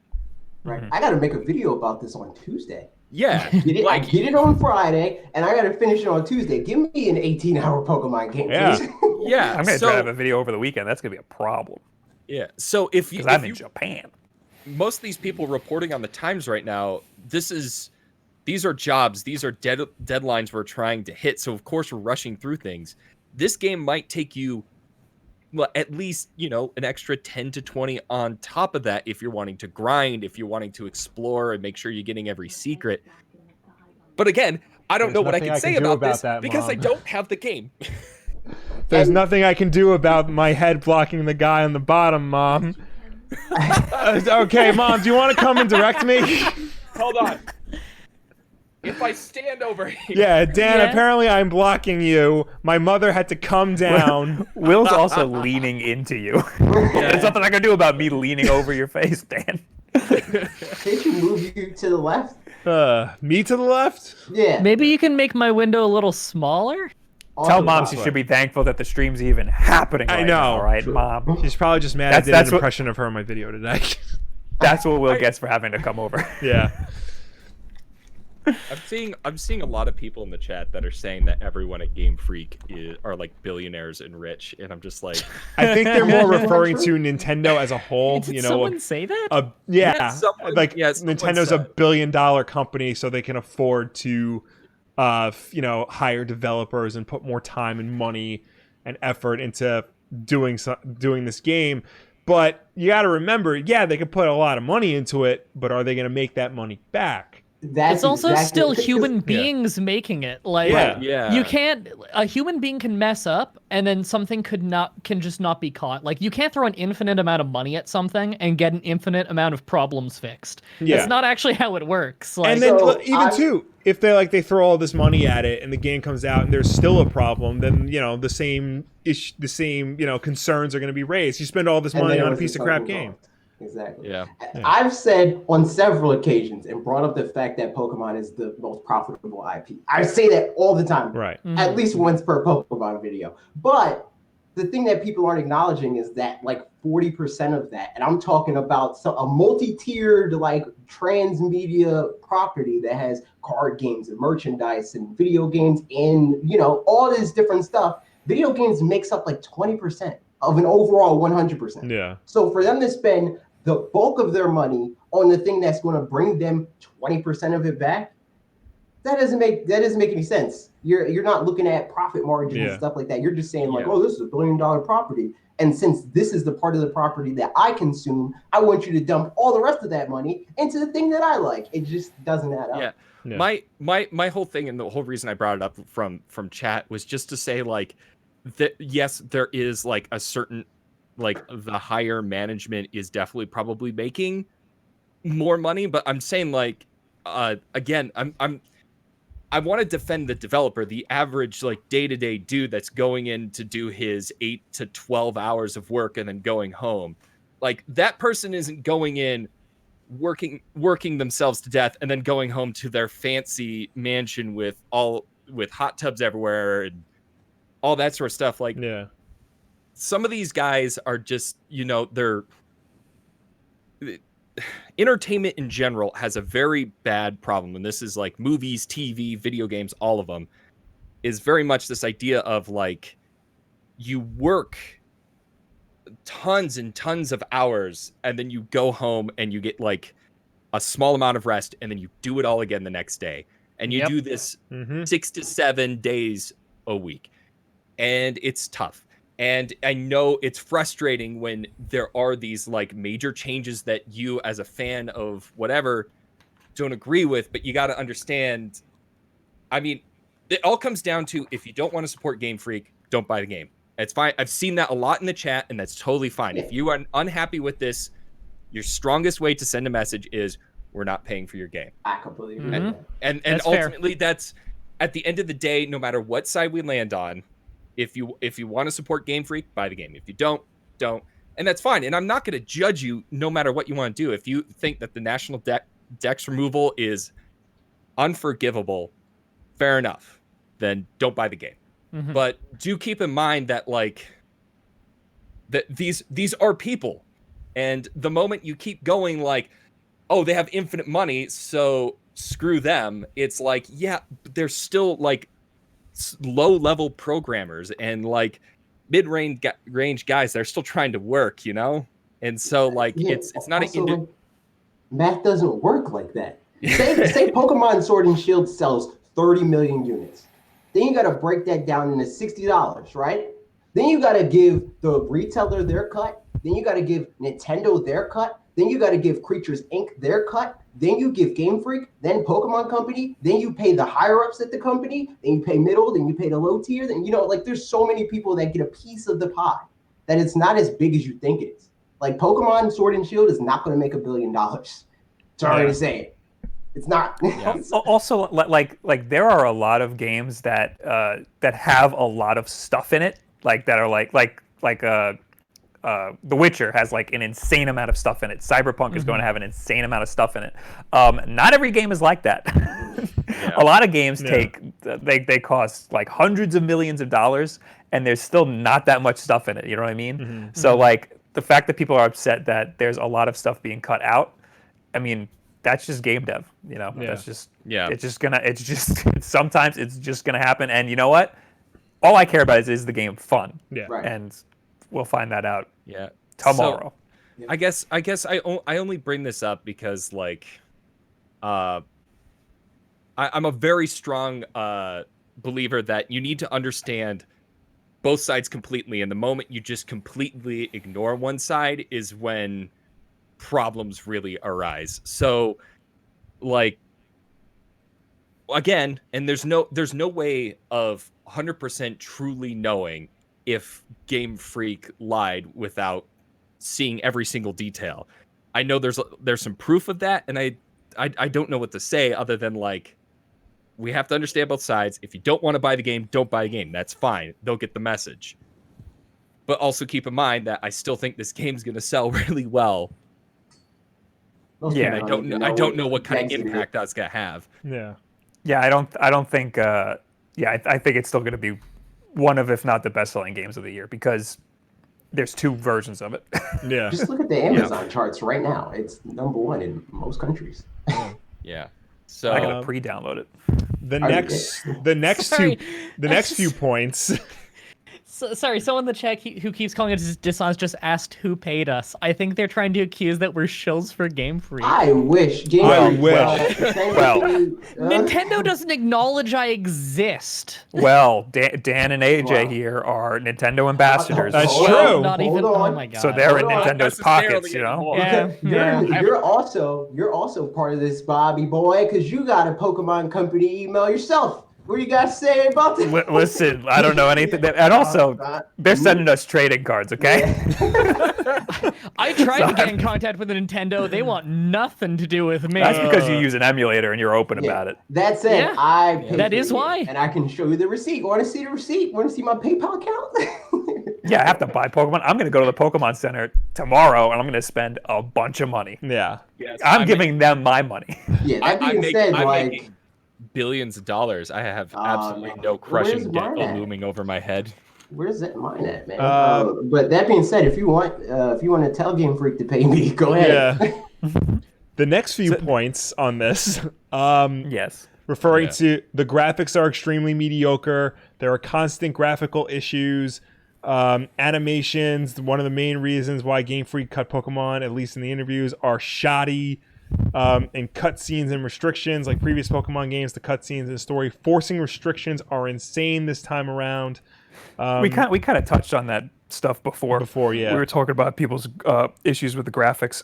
Right. I got to make a video about this on Tuesday. Yeah. I did it on Friday, and I got to finish it on Tuesday. Give me an 18-hour Pokemon game, Yeah. please. Yeah. I'm going to have a video over the weekend. That's going to be a problem Yeah. So if because I'm in Japan. most of these people reporting on the times right now, these are jobs, these are deadlines we're trying to hit. So of course we're rushing through things. This game might take you at least, an extra 10 to 20 on top of that if you're wanting to grind, if you're wanting to explore and make sure you're getting every secret. But again, I don't know what I can say about this because I don't have the game. There's nothing I can do about my head blocking the guy on the bottom, Mom. Okay, Mom, do you want to come and direct me? Hold on. If I stand over here. Yeah, Dan, apparently I'm blocking you. My mother had to come down. Will's also leaning into you. There's nothing I can do about me leaning over your face, Dan. Can't you move you to the left? Me to the left? Yeah. Maybe you can make my window a little smaller? Tell Mom she should be thankful that the stream's even happening right now, right, Mom? She's probably just mad I did an impression of her in my video today. That's what Will gets for having to come over. Yeah. I'm seeing a lot of people in the chat that are saying that everyone at Game Freak are like billionaires and rich, and I'm just like, I think they're more referring to Nintendo as a whole. Did someone say that? Nintendo's $1 billion company, so they can afford to, hire developers and put more time and money and effort into doing this game. But you got to remember, they could put a lot of money into it, but are they going to make that money back? It's also still human beings making it. Like, you can't. A human being can mess up, and then something can just not be caught. Like, you can't throw an infinite amount of money at something and get an infinite amount of problems fixed. It's not actually how it works. Like, and then if they throw all this money at it and the game comes out and there's still a problem, then the same concerns are going to be raised. You spend all this money on a piece of crap game. Exactly. Yeah. I've said on several occasions and brought up the fact that Pokemon is the most profitable IP. I say that all the time. Right. At least once per Pokemon video. But the thing that people aren't acknowledging is that like 40% of that, and I'm talking about a multi-tiered like transmedia property that has card games and merchandise and video games and all this different stuff. Video games makes up like 20% of an overall 100%. Yeah. So for them to spend the bulk of their money on the thing that's going to bring them 20% of it back, that doesn't make any sense. You're not looking at profit margins and stuff like that. You're just saying like, oh, this is $1 billion property, and since this is the part of the property that I consume, I want you to dump all the rest of that money into the thing that I like. It just doesn't add up. Yeah. My whole thing, and the whole reason I brought it up from chat was just to say like that yes, there is like a certain like the higher management is definitely probably making more money, but I'm saying like again, I want to defend the developer, the average like day-to-day dude that's going in to do his 8 to 12 hours of work and then going home. Like that person isn't going in working themselves to death and then going home to their fancy mansion with hot tubs everywhere and all that sort of stuff. Like some of these guys are just, they're entertainment in general has a very bad problem, and this is like movies, TV, video games, all of them, is very much this idea of like you work tons and tons of hours and then you go home and you get like a small amount of rest and then you do it all again the next day. And you do this 6 to 7 days a week. And it's tough. And I know it's frustrating when there are these like major changes that you as a fan of whatever don't agree with, but you got to understand. I mean, it all comes down to if you don't want to support Game Freak, don't buy the game. It's fine. I've seen that a lot in the chat, and that's totally fine. If you are unhappy with this, your strongest way to send a message is we're not paying for your game. I completely agree. And ultimately, that's at the end of the day, no matter what side we land on, if you want to support Game Freak, buy the game. If you don't. And that's fine. And I'm not going to judge you no matter what you want to do. If you think that the national dex removal is unforgivable, fair enough. Then don't buy the game. But do keep in mind that like that these are people. And the moment you keep going like, oh, they have infinite money, so screw them. It's like, yeah, they're still like low-level programmers and like mid-range guys. They're still trying to work, you know. And so like it's not also, math doesn't work like that. Say Pokemon Sword and Shield sells 30 million units. Then you got to break that down into $60, right? Then you got to give the retailer their cut. Then you got to give Nintendo their cut. Then you got to give Creatures Inc. their cut. Then you give Game Freak, then Pokemon Company. Then you pay the higher ups at the company. Then you pay middle. Then you pay the low tier. Then, you know, like there's so many people that get a piece of the pie that it's not as big as you think it is. Like Pokemon Sword and Shield is not going to make $1 billion. Sorry to say it. It's not. Also, like there are a lot of games that that have a lot of stuff in it, like that are like The Witcher has like an insane amount of stuff in it. Cyberpunk is going to have an insane amount of stuff in it. Not every game is like that. A lot of games they cost like hundreds of millions of dollars, and there's still not that much stuff in it. You know what I mean? So like the fact that people are upset that there's a lot of stuff being cut out, I mean, that's just game dev, you know. That's just sometimes it's just gonna happen. And you know what? All I care about is the game fun. And we'll find that out tomorrow. So, I guess I only bring this up because like I'm a very strong believer that you need to understand both sides completely, and the moment you just completely ignore one side is when problems really arise. So like again, and there's no way of 100% truly knowing if Game Freak lied without seeing every single detail. I know there's some proof of that, and I don't know what to say other than like we have to understand both sides. If you don't want to buy the game, don't buy the game. That's fine. They'll get the message. But also keep in mind that I still think this game's going to sell really well. I don't know what kind of impact that's gonna have. I don't think. I think it's still gonna be one of, if not the best-selling games of the year, because there's 2 versions of it. Just look at the Amazon charts right now. It's #1 in most countries. So I gotta pre-download it. The next few points. Sorry, someone in the chat who keeps calling us dishonest just asked who paid us. I think they're trying to accuse that we're shills for Game Freak. I wish. Nintendo doesn't acknowledge I exist. Well, Dan and AJ here are Nintendo ambassadors. That's true. Not even. Oh my god. So they're in Nintendo's pockets, you know. You're also part of this, Bobby boy, because you got a Pokemon Company email yourself. What do you guys say about this? Listen, I don't know anything. And also, they're sending us trading cards, okay? I tried to get in contact with Nintendo. They want nothing to do with me. That's because you use an emulator and you're open about it. That's it. I paid that is why. And I can show you the receipt. Want to see the receipt? Want to see my PayPal account? I have to buy Pokemon. I'm going to go to the Pokemon Center tomorrow, and I'm going to spend a bunch of money. I'm giving them my money. That being said, billions of dollars. I have absolutely no crushing debt looming over my head. Where's that mine at, man? But that being said, if you want to tell Game Freak to pay me, go ahead. Yeah. The next few points on this, Yes. referring to the graphics are extremely mediocre. There are constant graphical issues. Animations, one of the main reasons why Game Freak cut Pokemon, at least in the interviews, are shoddy. And cutscenes and restrictions, like previous Pokemon games, the cutscenes and story forcing restrictions are insane this time around. We kind of touched on that stuff before. Yeah. We were talking about people's issues with the graphics.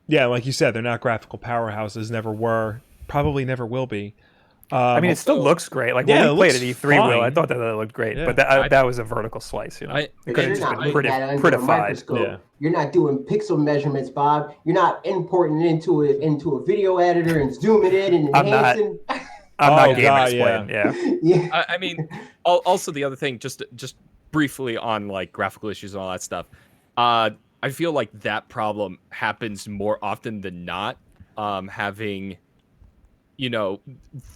Yeah, like you said, they're not graphical powerhouses, never were, probably never will be. I mean, it still looks great. Like yeah, when it we played at looks E3, Will, I fine. thought that looked great. Yeah. But that was a vertical slice, you know. I- It could have You're just not been putting that under a prettified. microscope. Yeah. You're not doing pixel measurements, Bob. You're not importing it into a video editor and zooming it and I'm not. enhancing. I'm Oh, not game God, explaining. Yeah. Yeah. I mean, also the other thing, just briefly on like graphical issues and all that stuff. I feel like that problem happens more often than not. Having,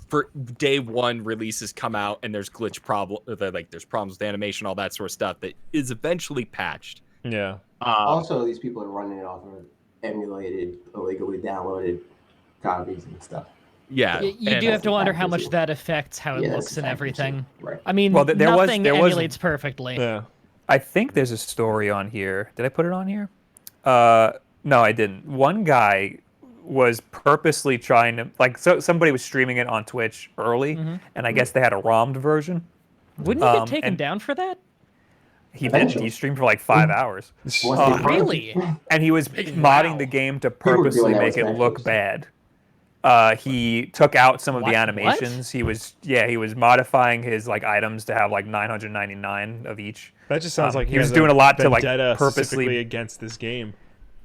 for day one releases come out and there's there's problems with animation, all that sort of stuff that is eventually patched. Yeah. Also, these people are running it off of emulated, illegally downloaded copies and stuff. Yeah, You do have to wonder how much that affects how it looks and everything. Right. I mean, Well, there was- emulates perfectly. Yeah. I think there's a story on here. Did I put it on here? No, I didn't. One guy was purposely trying to somebody was streaming it on Twitch early, and I guess they had a ROM'd version. Wouldn't you get taken and- down for that? He did. He streamed for like 5 hours, Really? and he was modding the game to purposely that make with it look Smash bad. He took out some of the What? animations. He was modifying his like items to have like 999 of each. That just sounds like he was doing a lot to like vendetta purposely. specifically against this game.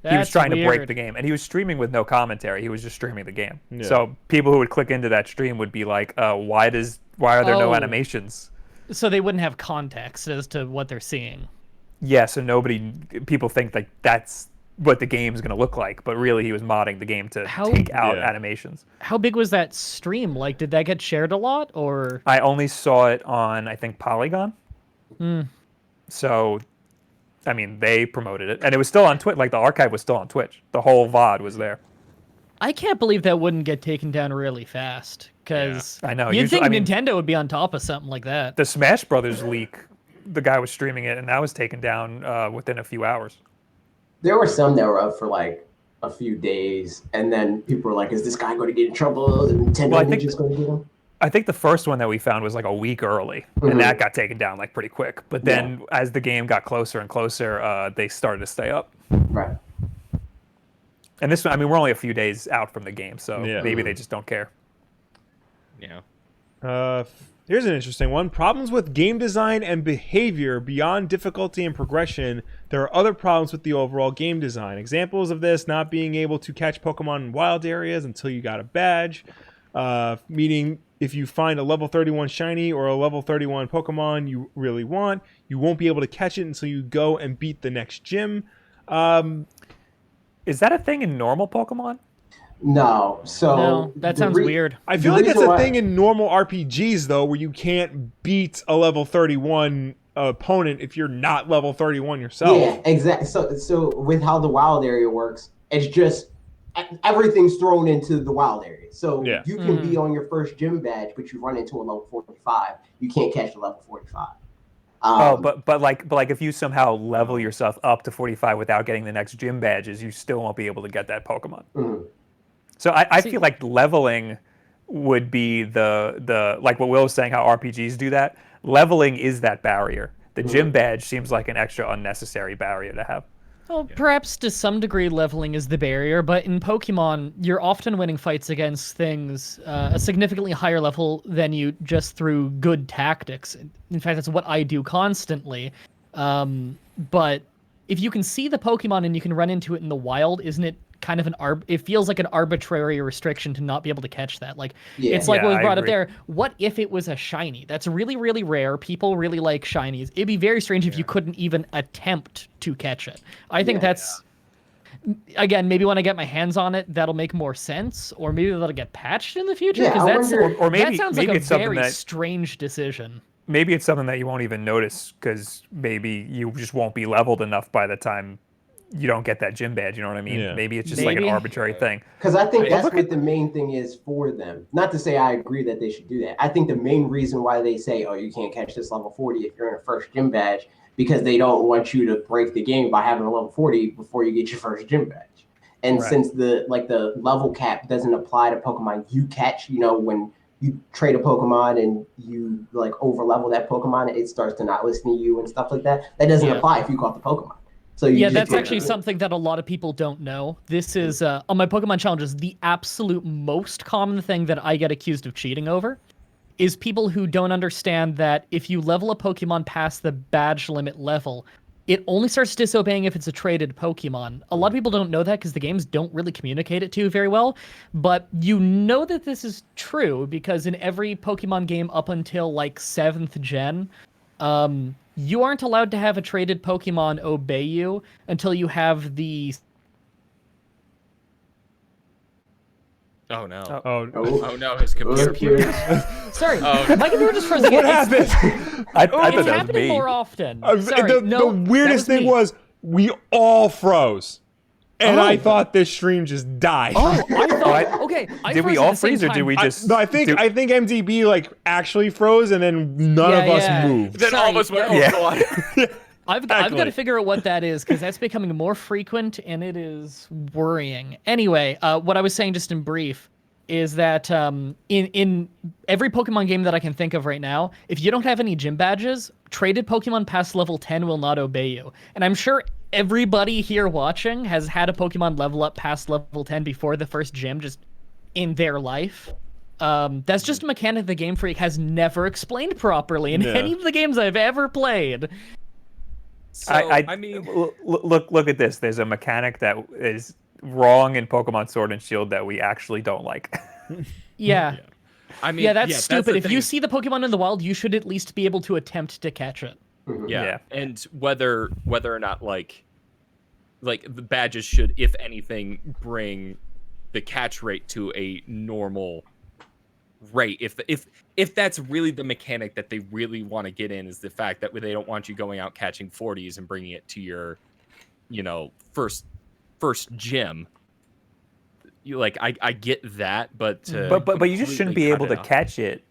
He was trying to break weird. the game, and he was streaming with no commentary. He was just streaming the game. Yeah. So people who would click into that stream would be like, why are there no Oh. animations?" So they wouldn't have context as to what they're seeing. Yeah, so people think like that's what the game's going to look like, but really he was modding the game to take out animations. How big was that stream? Like, did that get shared a lot, or? I only saw it on, I think, Polygon. So, I mean, they promoted it, and it was still on Twitch. Like the archive was still on Twitch. The whole VOD was there. I can't believe that wouldn't get taken down really fast. Because I know. You'd Usually- think I mean- Nintendo would be on top of something like that. The Smash Brothers leak, the guy was streaming it, and that was taken down within a few hours. There were some that were up for like a few days, and then people were like, "Is this guy going to get in trouble? Is Nintendo Well, I think- just going to get him?" I think the first one that we found was like a week early, and that got taken down like pretty quick. But then as the game got closer and closer, they started to stay up. Right. And this one, I mean, we're only a few days out from the game, so Yeah. maybe they just don't care. Yeah. Here's an interesting one. Problems with game design and behavior beyond difficulty and progression. There are other problems with the overall game design. Examples of this: not being able to catch Pokemon in wild areas until you got a badge. Meaning if you find a level 31 shiny or a level 31 Pokemon you really want, you won't be able to catch it until you go and beat the next gym. Is that a thing in normal Pokemon? No. So No, that the sounds weird. I feel the like that's reason a why- thing in normal RPGs, though, where you can't beat a level 31 opponent if you're not level 31 yourself. Yeah, exactly. So with how the wild area works, it's just everything's thrown into the wild area. So Yeah. you can be on your first gym badge, but you run into a level 45. You can't catch the level 45. But like if you somehow level yourself up to 45 without getting the next gym badges, you still won't be able to get that Pokemon. Mhm. So I feel like leveling would be the like what Will was saying, how RPGs do that. Leveling is that barrier. The gym badge seems like an extra unnecessary barrier to have. Well, perhaps to some degree leveling is the barrier, but in Pokemon, you're often winning fights against things a significantly higher level than you just through good tactics. In fact, that's what I do constantly. But if you can see the Pokemon and you can run into it in the wild, isn't it kind of it feels like an arbitrary restriction to not be able to catch that? Like, Yeah. it's like what Yeah, was I brought up agree. there. What if it was a shiny? That's really, really rare. People really like shinies. It'd be very strange if you couldn't even attempt to catch it. I think that's, again, maybe when I get my hands on it, that'll make more sense, or maybe that'll get patched in the future. Yeah, Because I that's wonder- Or maybe- that sounds maybe like a it's something very that- strange decision. maybe it's something that you won't even notice because maybe you just won't be leveled enough by the time you don't get that gym badge. You know what I mean? Yeah. Maybe it's just like an Maybe. arbitrary thing. Because I think that's look what the main thing is for them. Not to say I agree that they should do that. I think the main reason why they say, oh, you can't catch this level 40 if you're in a first gym badge, because they don't want you to break the game by having a level 40 before you get your first gym badge. And since the level cap doesn't apply to Pokemon you catch, when you trade a Pokemon and you over level that Pokemon, it starts to not listen to you and stuff like that. That doesn't apply if you caught the Pokemon. So that's actually something that a lot of people don't know. This is on my Pokemon challenges, the absolute most common thing that I get accused of cheating over is people who don't understand that if you level a Pokemon past the badge limit level, it only starts disobeying if it's a traded Pokemon. A lot of people don't know that because the games don't really communicate it to you very well, but you know that this is true because in every Pokemon game up until 7th gen, you aren't allowed to have a traded Pokemon obey you until you have the... Oh no. Oh No, his computer. Sorry, my computer just froze again. What happened? I thought It's that was happening me. more often. Sorry, the weirdest thing was we all froze. And I thought this stream just died. I thought... Okay, Did we all freeze or did we just... No, I think MDB actually froze and then none of us moved. Then all of us went, God. I've got to figure out what that is because that's becoming more frequent and it is worrying. Anyway, what I was saying just in brief is that in every Pokemon game that I can think of right now, if you don't have any gym badges, traded Pokemon past level 10 will not obey you. And I'm sure everybody here watching has had a Pokemon level up past level 10 before the first gym just in their life. That's just a mechanic the Game Freak has never explained properly in any of the games I've ever played. So, I mean, look at this. There's a mechanic that is wrong in Pokemon Sword and Shield that we actually don't like. Yeah. I mean, that's stupid. If you see the Pokemon in the wild, you should at least be able to attempt to catch it. Yeah. And whether or not the badges should, if anything, bring the catch rate to a normal rate. If that's really the mechanic that they really want to get in, is the fact that they don't want you going out catching 40s and bringing it to your, first gym. I get that, but you just shouldn't be able to catch it.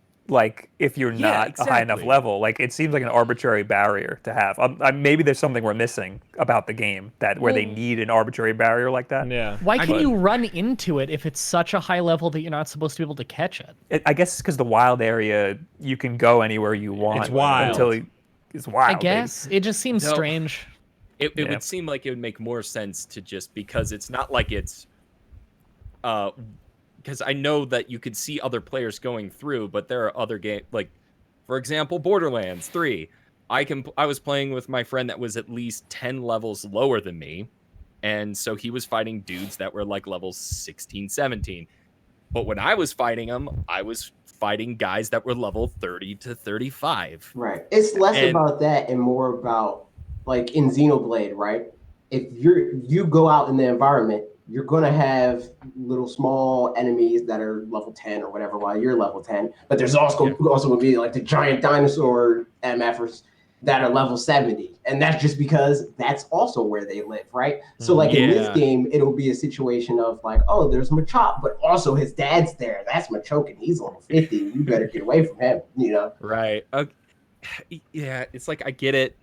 If you're not a high enough level, it seems like an arbitrary barrier to have. Maybe there's something we're missing about the game where they need an arbitrary barrier like that. Yeah. Why can you run into it if it's such a high level that you're not supposed to be able to catch it? I guess it's because the wild area, you can go anywhere you want. It's wild. It's wild. I guess. It just seems strange. It would seem like it would make more sense to just, because it's not like it's... because I know that you could see other players going through, but there are other games, for example, Borderlands 3. I was playing with my friend that was at least 10 levels lower than me, and so he was fighting dudes that were levels 16, 17. But when I was fighting them, I was fighting guys that were level 30 to 35. Right. It's less about that and more about, in Xenoblade, right? If you go out in the environment, you're going to have little small enemies that are level 10 or whatever while you're level 10. But there's also going to be the giant dinosaur MFers that are level 70. And that's just because that's also where they live, right? So in this game, it'll be a situation of there's Machop, but also his dad's there. That's Machoke, and he's level 50. You better get away from him, Right. Yeah, it's I get it.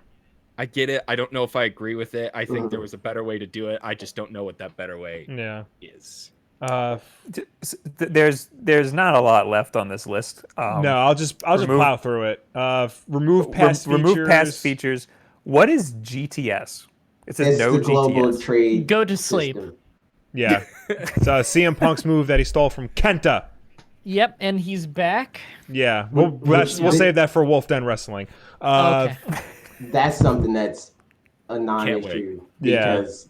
I don't know if I agree with it. I think there was a better way to do it. I just don't know what that better way is. There's not a lot left on this list. No, I'll just plow through it. Remove past features. Remove past features. What is GTS? It says no the global GTS. trade. Go to sleep. System. Yeah. It's CM Punk's move that he stole from Kenta. Yep, and he's back. Yeah, we'll save that for Wulff Den Wrestling. Okay. That's something that's a non-issue because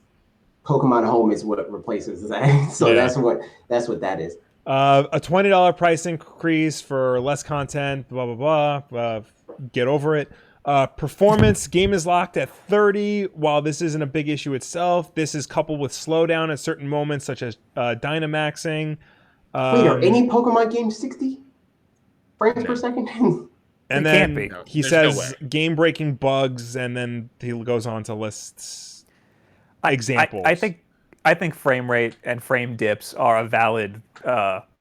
Pokemon Home is what replaces that. So that's what that is. A $20 price increase for less content. Blah blah blah. Get over it. Performance game is locked at 30. While this isn't a big issue itself, this is coupled with slowdown at certain moments, such as Dynamaxing. Wait, are any Pokemon games 60 frames per second? And It then can't be. No, he there's no says way. game-breaking bugs, and then he goes on to list examples. I think frame rate and frame dips are a valid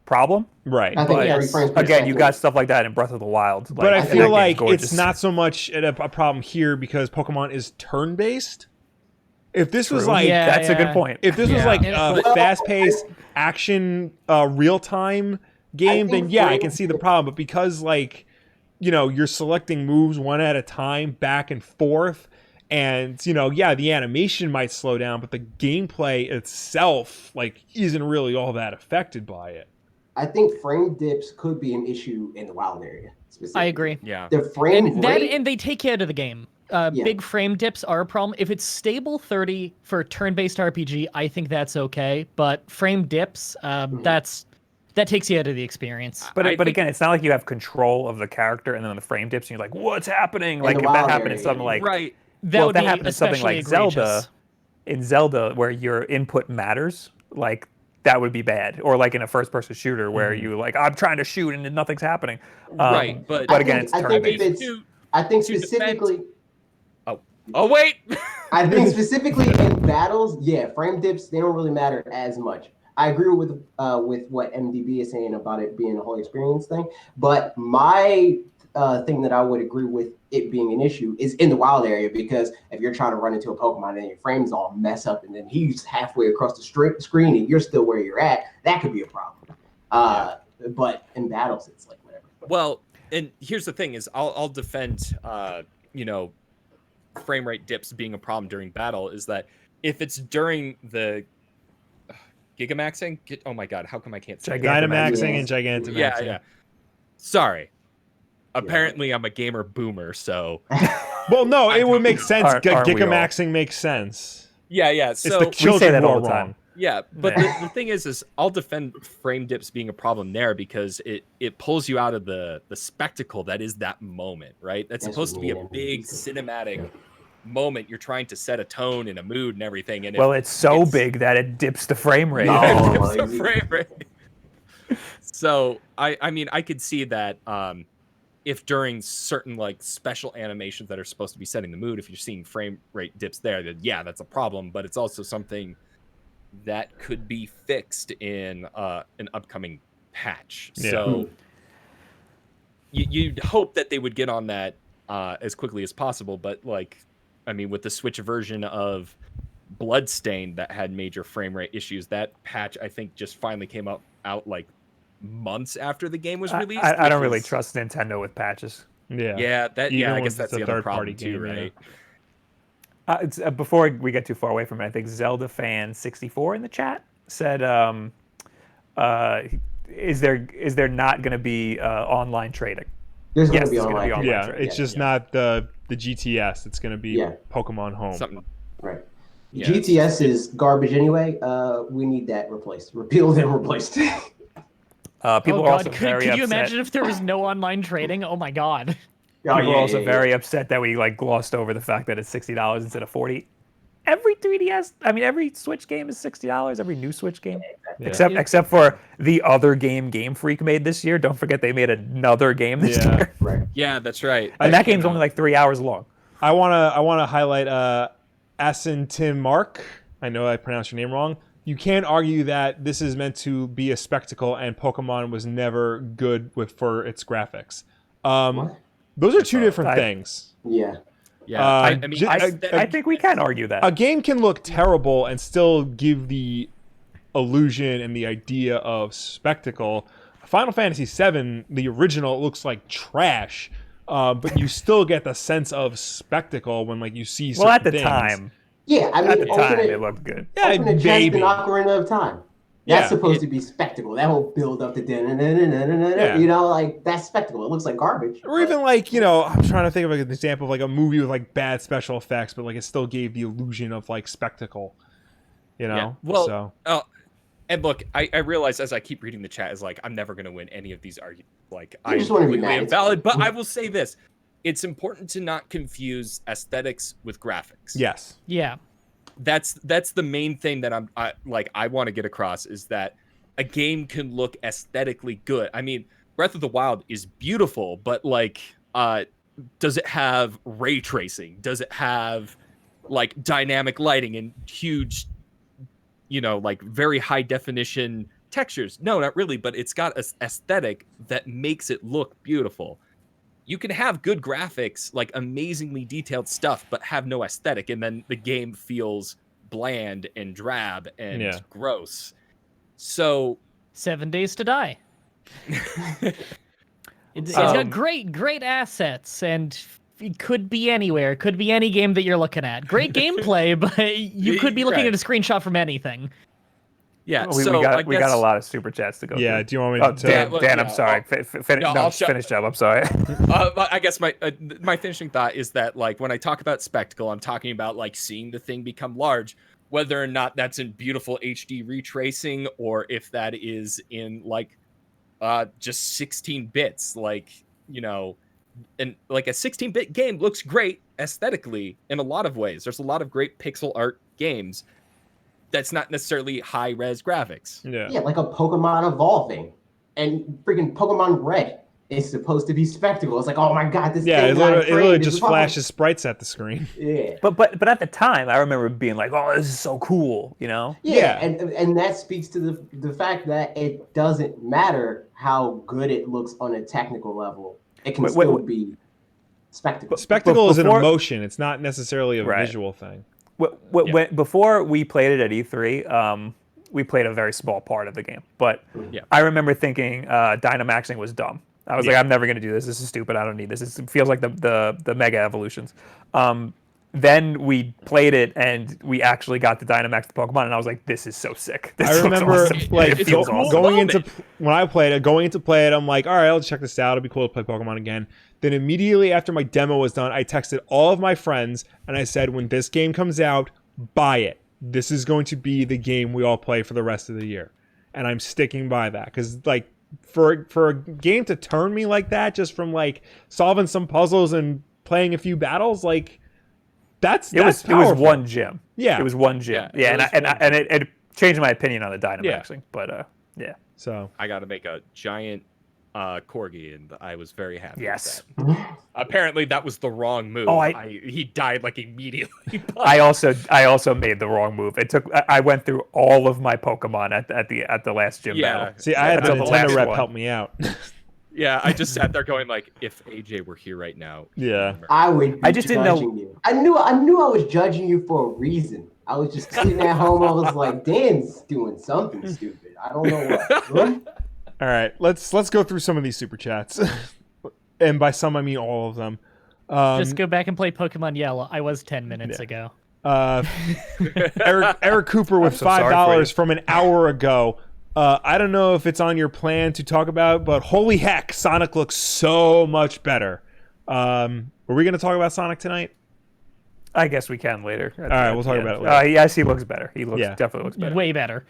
problem. right. I think But, 30 frames per Again, you second got is- stuff like that in Breath of the Wild. but I think feel that game's like gorgeous. it's not so much a problem here because Pokemon is turn-based. If this was True. like Yeah. That's a good point. if this was Yeah. like Yeah. a fast-paced action real-time game, then think yeah, I frame- can see the problem. But because like you're selecting moves one at a time, back and forth, and yeah, the animation might slow down, but the gameplay itself like isn't really all that affected by it. I think frame dips could be an issue in the wild area. Specifically. I agree. Yeah. The frame And that rate. and they take you out of the game. Yeah. Big frame dips are a problem. If it's stable 30 for turn-based RPG, I think that's okay. But frame dips, that takes you out of the experience. But I think- again, it's not like you have control of the character, and then when the frame dips, and you're like, "What's happening?" Like the if that wild happened in area, something like Right. That well, would if that be happened in something especially like egregious. Zelda, where your input matters, like that would be bad. Or like in a first-person shooter where you like, I'm trying to shoot and nothing's happening. Right, but again, it's I think turn-based. if it's, To- I think to defend- specifically, Oh wait. I think specifically in battles, yeah, frame dips they don't really matter as much. I agree with what MDB is saying about it being a whole experience thing, but my thing that I would agree with it being an issue is in the wild area because if you're trying to run into a Pokemon and your frames all mess up and then he's halfway across the screen and you're still where you're at, that could be a problem. But in battles, it's like whatever. Well, and here's the thing: is I'll defend frame rate dips being a problem during battle. Is that if it's during the Gigamaxing? Oh my god, how come I can't say that? Dynamaxing Yes. and Gigantamaxing. Yeah. Sorry. Apparently, I'm a gamer boomer, so Well, no, it would make sense. Aren't we all? Gigamaxing makes sense. yeah. It's So the We children say that who all are the time. wrong. yeah, but the thing is I'll defend frame dips being a problem there because it pulls you out of the spectacle that is that moment, right? That's That's supposed to be a weird. big cinematic moment. You're trying to set a tone and a mood and everything. And Well, it's so big that it dips the frame rate. No. dips the frame rate. So I mean I could see that if during certain like special animations that are supposed to be setting the mood, if you're seeing frame rate dips there, then yeah, that's a problem. But it's also something that could be fixed in an upcoming patch. Yeah. So you'd hope that they would get on that as quickly as possible. But like, I mean, with the Switch version of Bloodstained that had major frame rate issues, that patch I think just finally came out like months after the game was released. I don't which really is- trust Nintendo with patches. Yeah. Yeah, I Even guess when that's it's a the other third-party problem too, game, yeah. right? Before we get too far away from it, I think Zelda fan 64 in the chat said, "Is there not going to be online trading?" There's Yes, going to be there's gonna online. be online. Yeah, trade. it's just not the GTS. It's going to be Yeah. Pokemon Home. Something. Right. Yeah, GTS is garbage anyway. We need that replaced, repealed and replaced. People Oh are god, also could very you upset. imagine if there was no online trading? Oh my god. People are also very upset that we like glossed over the fact that it's $60 instead of $40. Every 3DS, I mean, every Switch game is $60. Every new Switch game, Yeah. except for the other game Game Freak made this year. Don't forget they made another game this Yeah. year, Right. Yeah, that's right. and that game's only like 3 hours long. I wanna highlight Asin Tim Mark. I know I pronounced your name wrong. You can't argue that this is meant to be a spectacle, and Pokemon was never good for its graphics. What? Those are two different I- things. Yeah. Yeah, I I mean, ju- I think we can argue that. A game can look terrible and still give the illusion and the idea of spectacle. Final Fantasy VII, the original, looks like trash, but you still get the sense of spectacle when like you see certain Well, at the things. time, Yeah. I mean, at the time, alternate, it looked good. Yeah, alternate chance maybe. than Ocarina of Time. That's Yeah. supposed to be spectacle. That whole build up to Yeah. you know, like that's spectacle. It looks like garbage. Or even like, I'm trying to think of like an example of like a movie with like bad special effects, but like it still gave the illusion of like spectacle. Yeah. Well, so and look, I realize as I keep reading the chat is like I'm never going to win any of these arguments. Like You I'm just wanna be completely mad. invalid, but I will say this: it's important to not confuse aesthetics with graphics. yes. Yeah. That's the main thing that I want to get across is that a game can look aesthetically good. I mean, Breath of the Wild is beautiful, but like Does it have ray tracing? Does it have like dynamic lighting and huge, like very high definition textures? No, not really, but it's got an aesthetic that makes it look beautiful. You can have good graphics, like amazingly detailed stuff, but have no aesthetic, and then the game feels bland and drab and gross. So 7 Days to Die. It's got great assets, and it could be anywhere. It could be any game that you're looking at. Great gameplay, but you could be looking at a screenshot from anything. Yeah, we got a lot of super chats to go Yeah, through. do you want me to... Dan, I'm sorry. Finish up. I'm sorry. I guess my finishing thought is that, like, when I talk about spectacle, I'm talking about like seeing the thing become large, whether or not that's in beautiful HD retracing or if that is in like just 16 bits, like, and like a 16-bit game looks great aesthetically in a lot of ways. There's a lot of great pixel art games that's not necessarily high-res graphics. Yeah, like a Pokemon evolving. And freaking Pokemon Red is supposed to be spectacle. It's like, oh my god, this Yeah, thing it literally just flashes sprites at the screen. Yeah. But at the time, I remember being like, oh, this is so cool, Yeah, and that speaks to the fact that it doesn't matter how good it looks on a technical level. It can still be spectacle. Spectacle is an emotion. It's not necessarily a visual thing. Before we played it at E3, we played a very small part of the game. But I remember thinking Dynamaxing was dumb. I was like, I'm never going to do this. This is stupid. I don't need this. It feels like the Mega Evolutions. Then we played it, and we actually got to Dynamax the Pokemon, and I was like, this is so sick. This I remember awesome. like Awesome. going into when I played it, going into play it, I'm like, all right, I'll check this out. It'll be cool to play Pokemon again. Then immediately after my demo was done, I texted all of my friends, and I said, when this game comes out, buy it. This is going to be the game we all play for the rest of the year. And I'm sticking by that, because like for a game to turn me like that, just from like solving some puzzles and playing a few battles, like it was one gym. Yeah, it was one gym. Yeah, and it changed my opinion on the Dynamaxing. But so I got to make a giant corgi, and I was very happy. Yes. With that. Apparently, that was the wrong move. He died like immediately. I also made the wrong move. I went through all of my Pokemon at the last gym battle. See, I had the Nintendo rep help me out. Yeah, I just sat there going like, if AJ were here right now. Yeah. I just didn't know. You. I knew I was judging you for a reason. I was just sitting at home. I was like, Dan's doing something stupid. I don't know what. All right, let's go through some of these super chats. And by some, I mean all of them. Just go back and play Pokemon Yellow. I was 10 minutes ago. Eric Cooper with $5 from an hour ago. I don't know if it's on your plan to talk about, but holy heck, Sonic looks so much better. Are we going to talk about Sonic tonight? I guess we can later. All right, we'll talk about it later. Yes, he looks better. He definitely looks better. Way better.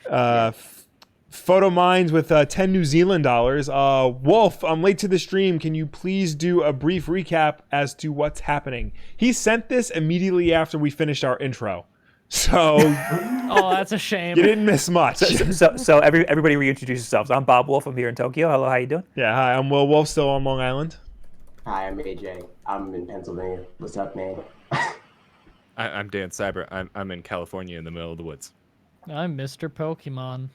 Photo Minds with 10 New Zealand dollars. Wulff, I'm late to the stream. Can you please do a brief recap as to what's happening? He sent this immediately after we finished our intro. So oh, that's a shame. You didn't miss much. So everybody reintroduce yourselves. I'm Bob Wulff. I'm here in Tokyo. Hello, how you doing? Yeah, hi. I'm Will Wulff, still on Long Island. Hi, I'm AJ. I'm in Pennsylvania. What's up, man? I'm Dan Cyber. I'm in California in the middle of the woods. I'm Mr. Pokemon.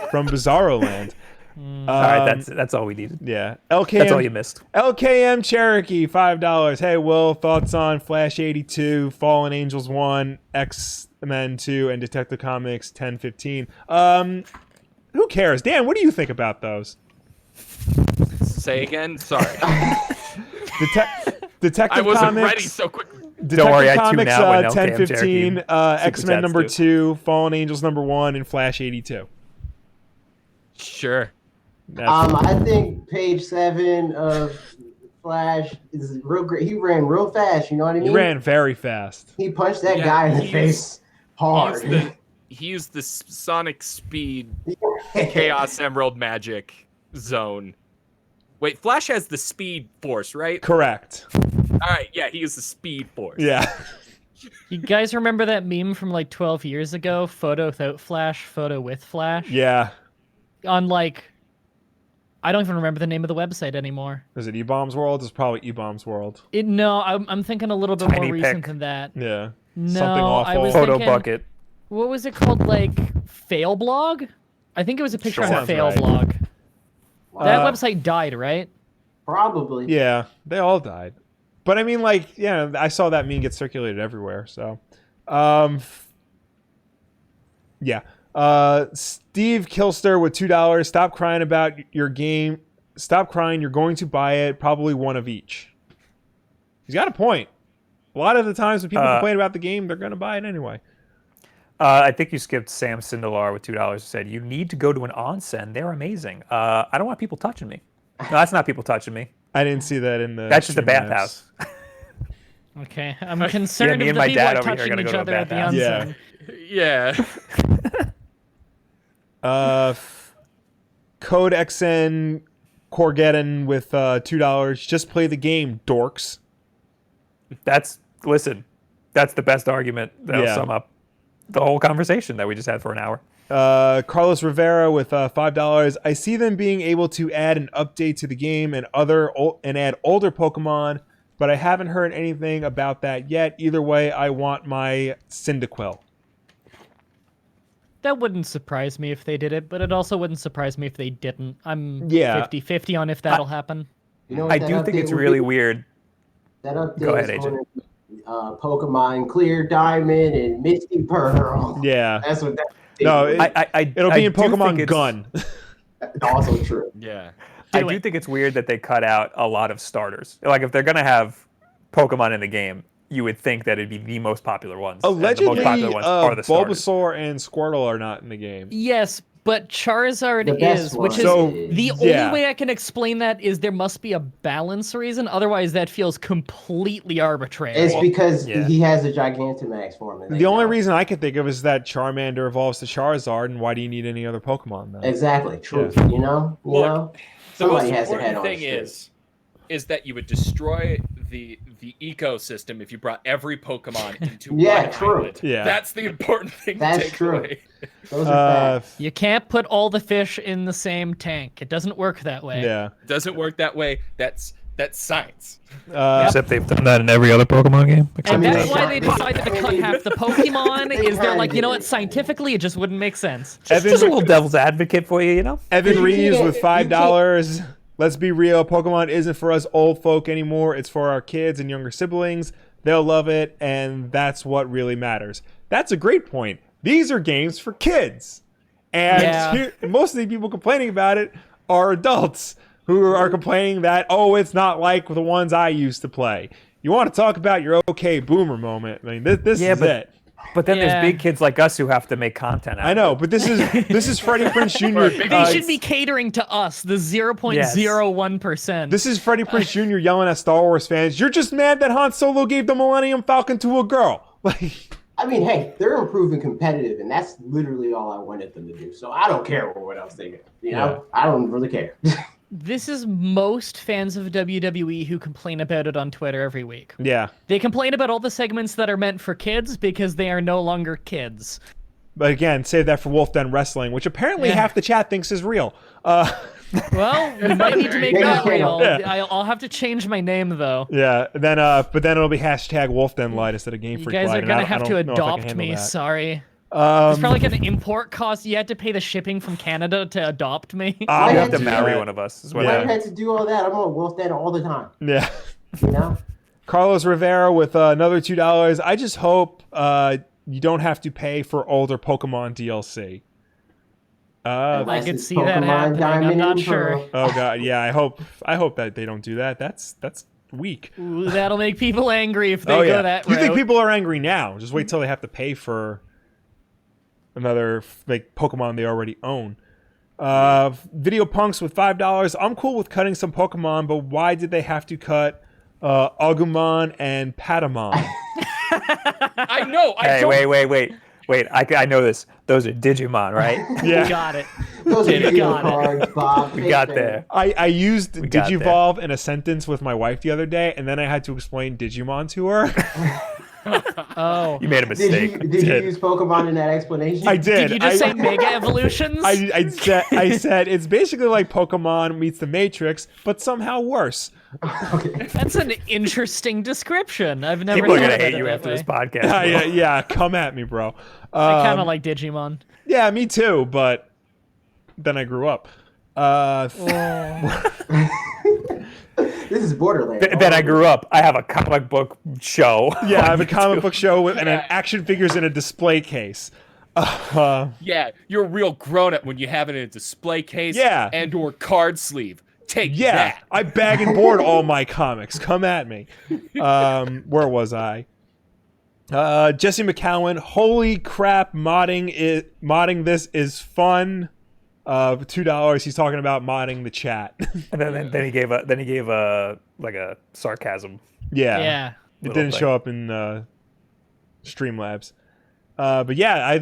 From Bizarro Land. All right, that's all we needed. Yeah. LKM, that's all you missed. LKM Cherokee, $5. Hey, Will, thoughts on Flash 82, Fallen Angels 1, X-Men 2, and Detective Comics 1015? Who cares? Dan, what do you think about those? Say again? Sorry. Detective I wasn't Comics, ready so quickly. Don't worry, I tuned Comics, out when 1015, X-Men number 2, Fallen Angels number 1, and Flash 82. Sure. I think page 7 of Flash is real great. He ran real fast, you know what I mean? He ran very fast. He punched that guy in the face hard. He used the Sonic Speed Chaos Emerald Magic Zone. Wait, Flash has the Speed Force, right? Correct. All right, yeah, he used the Speed Force. Yeah. You guys remember that meme from like 12 years ago? Photo without Flash, photo with Flash? Yeah. On like I don't even remember the name of the website anymore. Is it eBombs World? It's probably eBombs World. No, I'm thinking a little bit Tiny more recent Pic. than that. Yeah. No, Something awful. I was Photo thinking, bucket. what was it called? Like Fail Blog? I think it was a picture on Sounds Fail right. Blog. That Uh, website died, right? Probably. Yeah, they all died. But I mean, like, yeah, I saw that meme get circulated everywhere. So, yeah. Steve Kilster with $2. Stop crying about your game. Stop crying. You're going to buy it. Probably one of each. He's got a point. A lot of the times when people complain about the game, they're going to buy it anyway. I think you skipped Sam Sindelar with $2 who said, you need to go to an onsen. They're amazing. I don't want people touching me. No, that's not people touching me. I didn't see that in the. That's just a stream notes. bathhouse. Okay, I'm concerned me if and the my people dad are over here are touching gonna each go to a other at the bathhouse. onsen. Yeah. Code XN Corgeddon with $2. Just play the game, dorks. Listen, that's the best argument that'll Yeah. sum up the whole conversation that we just had for an hour. Carlos Rivera with $5. I see them being able to add an update to the game and add older Pokemon, but I haven't heard anything about that yet. Either way, I want my Cyndaquil. That wouldn't surprise me if they did it, but it also wouldn't surprise me if they didn't. I'm Yeah. 50-50 on if that'll happen. You know what I that do think update it's would really be? weird. That update Go ahead, is Agent. going to be, Pokemon Clear Diamond and Misty Pearl. Yeah. That's what that. No, is. It'll be in do think Pokemon it's- Gun. Also true. Yeah. I Do do it. think it's weird that they cut out a lot of starters. Like, if they're going to have Pokemon in the game, you would think that it'd be the most popular ones. And Allegedly, the most popular ones are the starters. Bulbasaur and Squirtle are not in the game. Yes, but Charizard The best is, which one is So, the yeah. only way I can explain that is there must be a balance reason. Otherwise, that feels completely arbitrary. It's because Yeah. he has a Gigantamax form. and they The only don't. reason I can think of is that Charmander evolves to Charizard, and why do you need any other Pokemon then? Exactly. Truth. Yeah. You know. You Look, know. The most Somebody has their head important on thing straight. is that you would destroy the ecosystem if you brought every Pokemon into Yeah, one true. island. Yeah. That's the important thing That's to take true. away. Those are Uh, facts. You can't put all the fish in the same tank. It doesn't work that way. yeah. It doesn't work that way. That's science. Except they've done that in every other Pokemon game. And I mean, that's they why they can't- decided to cut half the Pokemon. They Is they're kinda like, you know what? did. Scientifically, it just wouldn't make sense. Just a little devil's advocate for you, you know? Evan You Reeves can't- with you $5. Let's be real. Pokemon isn't for us old folk anymore. It's for our kids and younger siblings. They'll love it, and that's what really matters. That's a great point. These are games for kids. And Yeah. most of the people complaining about it are adults who are complaining that, oh, it's not like the ones I used to play. You want to talk about your okay boomer moment. I mean, this Yeah, is but- it. But then Yeah. there's big kids like us who have to make content out I of know, it. but this is Freddie Prinze Jr. They should be catering to us, the 0.01%. This is Freddie Prinze Jr. yelling at Star Wars fans. You're just mad that Han Solo gave the Millennium Falcon to a girl. Like, I mean, hey, they're improving competitive, and that's literally all I wanted them to do. So I don't care what else they do. You know, I don't really care. This is most fans of WWE who complain about it on Twitter every week. yeah, They complain about all the segments that are meant for kids because they are no longer kids. but again, save that for Wulff Den Wrestling, which apparently Yeah. half the chat thinks is real. Well, we might need to make Maybe that you can. real. Yeah. I'll have to change my name though. Yeah, then but then it'll be hashtag Wulff Den Light instead of Game You Freak guys Light. are and gonna I have don't to know if I can adopt handle me. that. Sorry. It's Um, probably an import cost. You had to pay the shipping from Canada to adopt me. I'll You I have to had marry to- one of us. Is what Yeah. I I had to do all that. I'm on Wulff Den all the time. yeah. You know. Carlos Rivera with another $2. I just hope you don't have to pay for older Pokemon DLC. I Unless could it's see that Pokemon happening. I'm Diamond not and sure. Pearl. Oh god, yeah. I hope that they don't do that. That's weak. Ooh, that'll make people angry if they Oh go yeah. that You route. think people are angry now? Just wait till they have to pay for another like Pokemon they already own. Video Punks with $5. I'm cool with cutting some Pokemon, but why did they have to cut Agumon and Patamon? I know. I Hey, don't. wait. I know this. Those are Digimon, right? Yeah. Got it. Those are You video got it. cards, Bob. we got there. I used got Digivolve in a sentence with my wife the other day, and then I had to explain Digimon to her. Oh. You made a mistake. Did you use Pokemon in that explanation? I did. Did you just say Mega Evolutions? I said it's basically like Pokemon meets the Matrix, but somehow worse. Okay. That's an interesting description. I've never People are thought gonna of hate it you that after way. this podcast. Yeah, come at me, bro. I kind of like Digimon. Yeah, me too, but then I grew up. This is Borderlands. Then I grew up. I have a comic book show. Yeah, I have a comic book show and an action figures in a display case. Yeah, you're a real grown up when you have it in a display case Yeah. and or card sleeve. Take Yeah, that. I bag and board all my comics. Come at me. Where was I? Jesse McCowan. Holy crap! Modding this is fun. $2. He's talking about modding the chat. And then he gave a like a sarcasm. Yeah. It Little didn't thing. show up in Streamlabs. But yeah,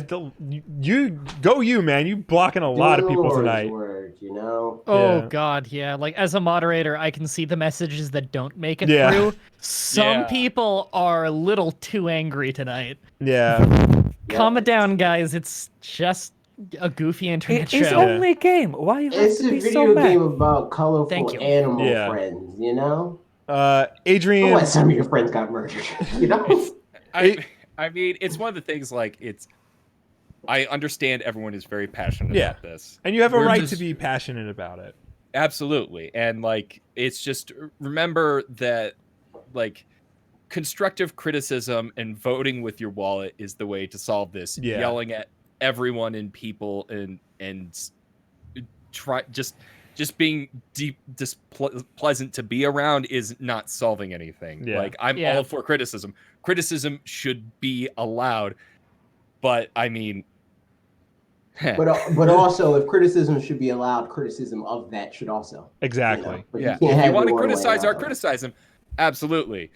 you man. You blocking a lot of Doing the people Lord's tonight. work, you know? Oh Yeah. God, yeah. Like as a moderator, I can see the messages that don't make it Yeah. through. Some Yeah. people are a little too angry tonight. Yeah. Calm it down, guys. It's just a goofy internet It's show. only a game. Why you have It's to a be video so mad? game about colorful Thank you. animal Yeah. friends, you know? Adrian. What, some of your friends got murdered, you know? I mean, it's one of the things like I understand everyone is very passionate Yeah. about this. And you have a We're right just- to be passionate about it. Absolutely. And like it's just remember that like constructive criticism and voting with your wallet is the way to solve this. Yeah. Yelling at everyone and people and try just being pleasant to be around is not solving anything. Yeah. Like I'm Yeah. all for criticism. Criticism should be allowed, but I mean But also, if criticism should be allowed, criticism of that should also. Exactly. You know? But yeah, you can't if have you want it to one way criticize or our another. criticism, absolutely.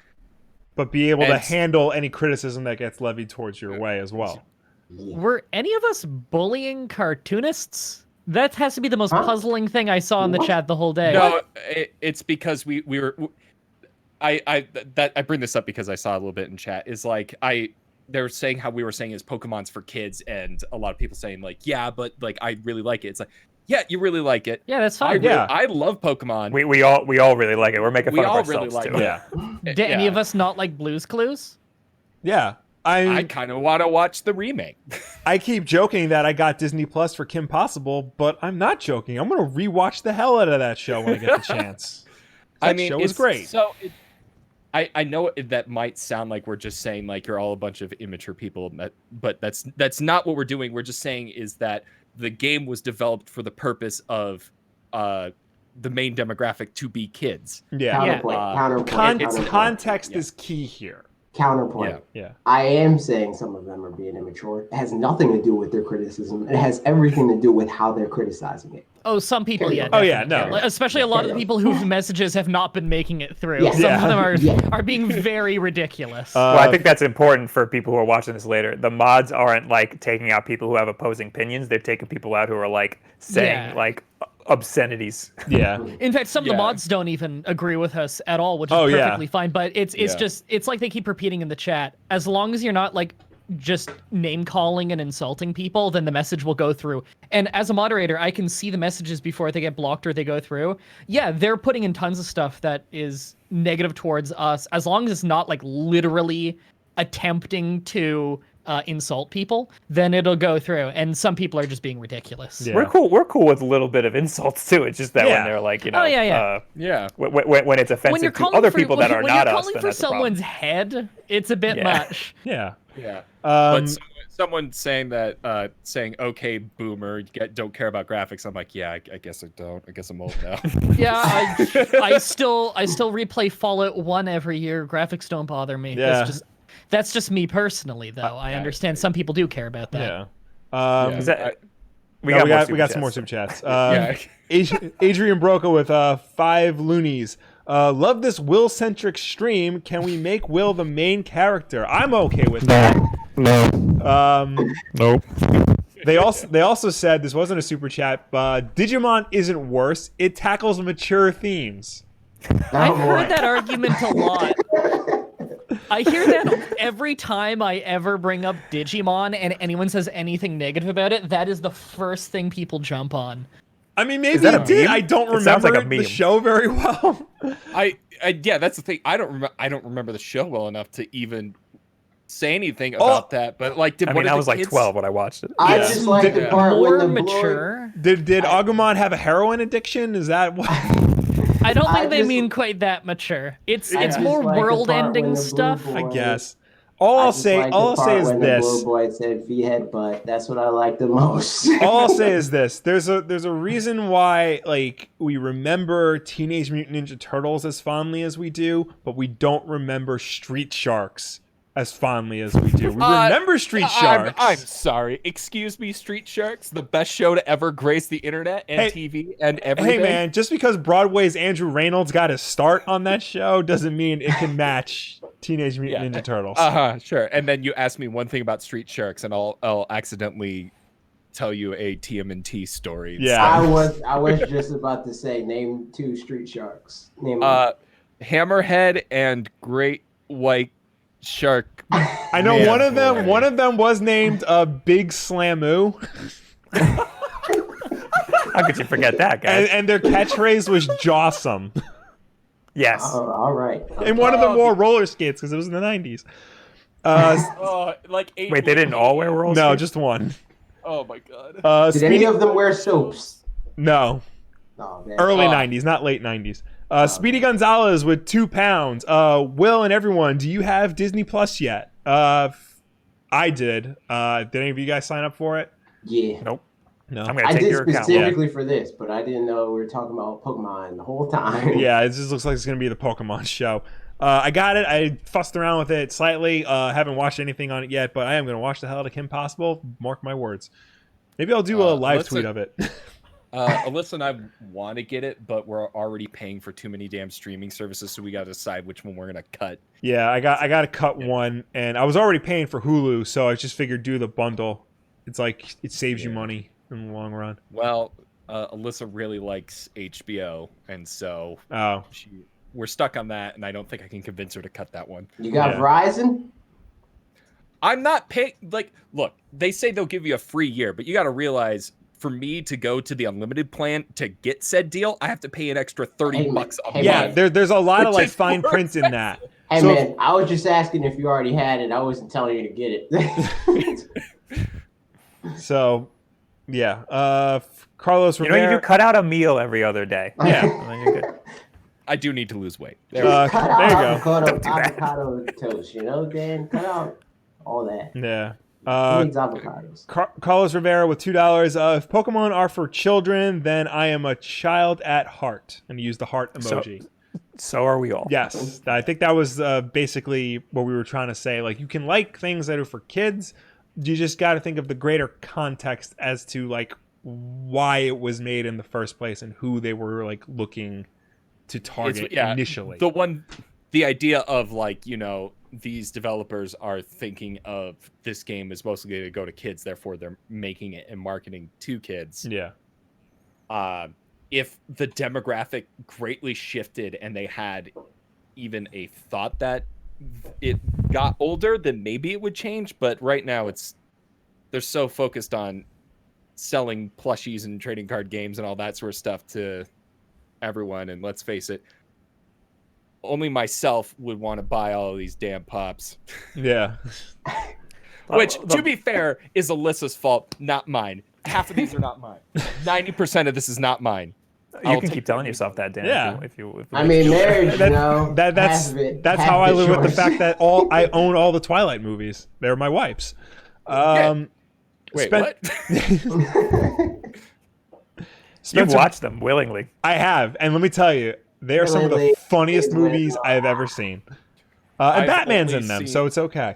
But be able to And- handle any criticism that gets levied towards your way as well. Yeah. Were any of us bullying cartoonists? That has to be the most Huh? puzzling thing I saw in the What? chat the whole day. No, it's because we were. I bring this up because I saw a little bit in chat. Is like they're saying how we were saying is Pokemon's for kids, and a lot of people saying like, yeah, but like I really like it. It's like, yeah, you really like it. Yeah, that's I fine. Yeah. I love Pokemon. We all really like it. We're making We fun of all ourselves really like too. it. Yeah. Did any of us not like Blue's Clues? Yeah. I kind of want to watch the remake. I keep joking that I got Disney Plus for Kim Possible, but I'm not joking. I'm going to rewatch the hell out of that show when I get the chance. That show was it's great. So I know that might sound like we're just saying like you're all a bunch of immature people, but that's not what we're doing. We're just saying is that the game was developed for the purpose of the main demographic to be kids. Yeah. Counterpoint. Counterpoint. Counterpoint. Context Yeah. is key here. Counterpoint. Yeah. I am saying some of them are being immature. It has nothing to do with their criticism. It has everything to do with how they're criticizing it. Oh, some people, yeah. Oh, yeah, definitely. no. Like, especially a lot of the people whose messages have not been making it through. Yeah. Some of them are, Yeah. are being very ridiculous. Well, I think that's important for people who are watching this later. The mods aren't like taking out people who have opposing opinions. They've taken people out who are like saying Yeah. like obscenities. Yeah. In fact, some of the Yeah. mods don't even agree with us at all, which is Oh, yeah. perfectly fine. But it's Yeah. just, it's like they keep repeating in the chat. As long as you're not like just name calling and insulting people, then the message will go through. And as a moderator, I can see the messages before they get blocked or they go through. Yeah, they're putting in tons of stuff that is negative towards us. As long as it's not like literally attempting to insult people, then it'll go through. And some people are just being ridiculous. Yeah. We're cool with a little bit of insults too. It's just that Yeah. when they're like, you know, Oh, yeah, yeah. Yeah. When it's offensive to other people that are when not you're us, calling then for that's a problem. someone's head, it's a bit Yeah. much. Yeah. Yeah. Um, But someone saying that, saying, okay, boomer, don't care about graphics. I'm like, yeah, I guess I don't. I guess I'm old now. Yeah, I still replay Fallout 1 every year. Graphics don't bother me. Yeah. That's just me personally, though. I understand some people do care about that. yeah. Yeah. Is that, We more got super some more chats. super chats. Yeah. Adrian Broca with 5 loonies. Love this Will-centric stream. Can we make Will the main character? I'm okay with that. Nope. They also said, this wasn't a super chat, but Digimon isn't worse. It tackles mature themes. I've heard that argument a lot. I hear that every time I ever bring up Digimon and anyone says anything negative about it. That is the first thing people jump on. I mean, maybe that a it did. meme? I don't It sounds remember like a the meme. show very well. Yeah, that's the thing. I don't remember the show well enough to even say anything about that. But like, I was like 12 when I watched it. I Yeah. just like the Yeah. part when More the mature. Did Agumon have a heroin addition? Is that what? I don't think I they just- mean quite that mature. It's I it's just more like the part world-ending when the blue stuff. boy- I guess. All I'll say is when this. the blue boy said "V head butt." That's what I like the most. All I'll say is this: there's a reason why like we remember Teenage Mutant Ninja Turtles as fondly as we do, but we don't remember Street Sharks as fondly as we do. We remember Street Sharks. I'm sorry. Excuse me, Street Sharks, the best show to ever grace the internet and TV and everything. Hey man, just because Broadway's Andrew Reynolds got his start on that show doesn't mean it can match Teenage Mutant Ninja Turtles. Sure. And then you ask me one thing about Street Sharks, and I'll accidentally tell you a TMNT story. Yeah. I was just about to say name 2 Street Sharks. Name Hammerhead and Great White Shark. I know one of them was named Big Slamoo, How could you forget that, guys? and their catchphrase was Jawsome. Yes. all right. And one of them wore roller skates because it was in the 90s. Like 8 Wait, they didn't all wear roller No, skates? just one. Oh my god. Did any of them wear soaps? No. Oh, man. Early 90s, not late 90s. Speedy Gonzalez with £2. Will and everyone, do you have Disney Plus yet? I did. Did any of you guys sign up for it? Yeah. Nope. No. I'm going I to take did your account. specifically for this, but I didn't know we were talking about Pokemon the whole time. Yeah, it just looks like it's going to be the Pokemon show. I got it. I fussed around with it slightly. Haven't watched anything on it yet, but I am going to watch the hell out of Kim Possible. Mark my words. Maybe I'll do a live tweet of it. Alyssa and I want to get it, but we're already paying for too many damn streaming services, so we got to decide which one we're gonna cut. Yeah, I got to cut one, and I was already paying for Hulu, so I just figured do the bundle. It's like it saves you money in the long run. Well, Alyssa really likes HBO, and so Oh, we're stuck on that, and I don't think I can convince her to cut that one. You got Yeah. Verizon? I'm not paying. Like, look, they say they'll give you a free year, but you got to realize, for me to go to the unlimited plan to get said deal, I have to pay an extra $30 Hey, a hey, month. yeah. There's a lot of Which like is fine more print in that. Hey So man, I was just asking if you already had it. I wasn't telling you to get it. So, yeah. Carlos You know, Rivera. you do cut out a meal every other day. Yeah. And then you're good. I do need to lose weight. Uh, Cut out there you go. avocado toast, you know, Dan? Cut out all that. Yeah. Who needs avocados? Carlos Rivera with $2. If Pokemon are for children, then I am a child at heart, and use the heart emoji. So are we all. Yes, I think that was basically what we were trying to say. Like, you can like things that are for kids. You just got to think of the greater context as to like why it was made in the first place and who they were like looking to target initially. The idea of like, you know, these developers are thinking of this game is mostly going to go to kids, therefore they're making it and marketing to kids. Yeah. If the demographic greatly shifted and they had even a thought that it got older, then maybe it would change. But right now they're so focused on selling plushies and trading card games and all that sort of stuff to everyone. And let's face it, only myself would want to buy all of these damn pops. Yeah. Which, to be fair, is Alyssa's fault, not mine. Half of these are not mine. 90% of this is not mine. You can keep telling yourself that, Dan. Yeah. If you I mean, marriage, you know. That's half of it- that's half how of I it's live with the yours. fact that I own all the Twilight movies. They're my wife's. Wait, Spen- what? You've Spencer, watched them willingly. I have, and let me tell you, they are some of the Willingly. funniest movies I have ever seen. And I've Batman's only in them, seen- so it's okay.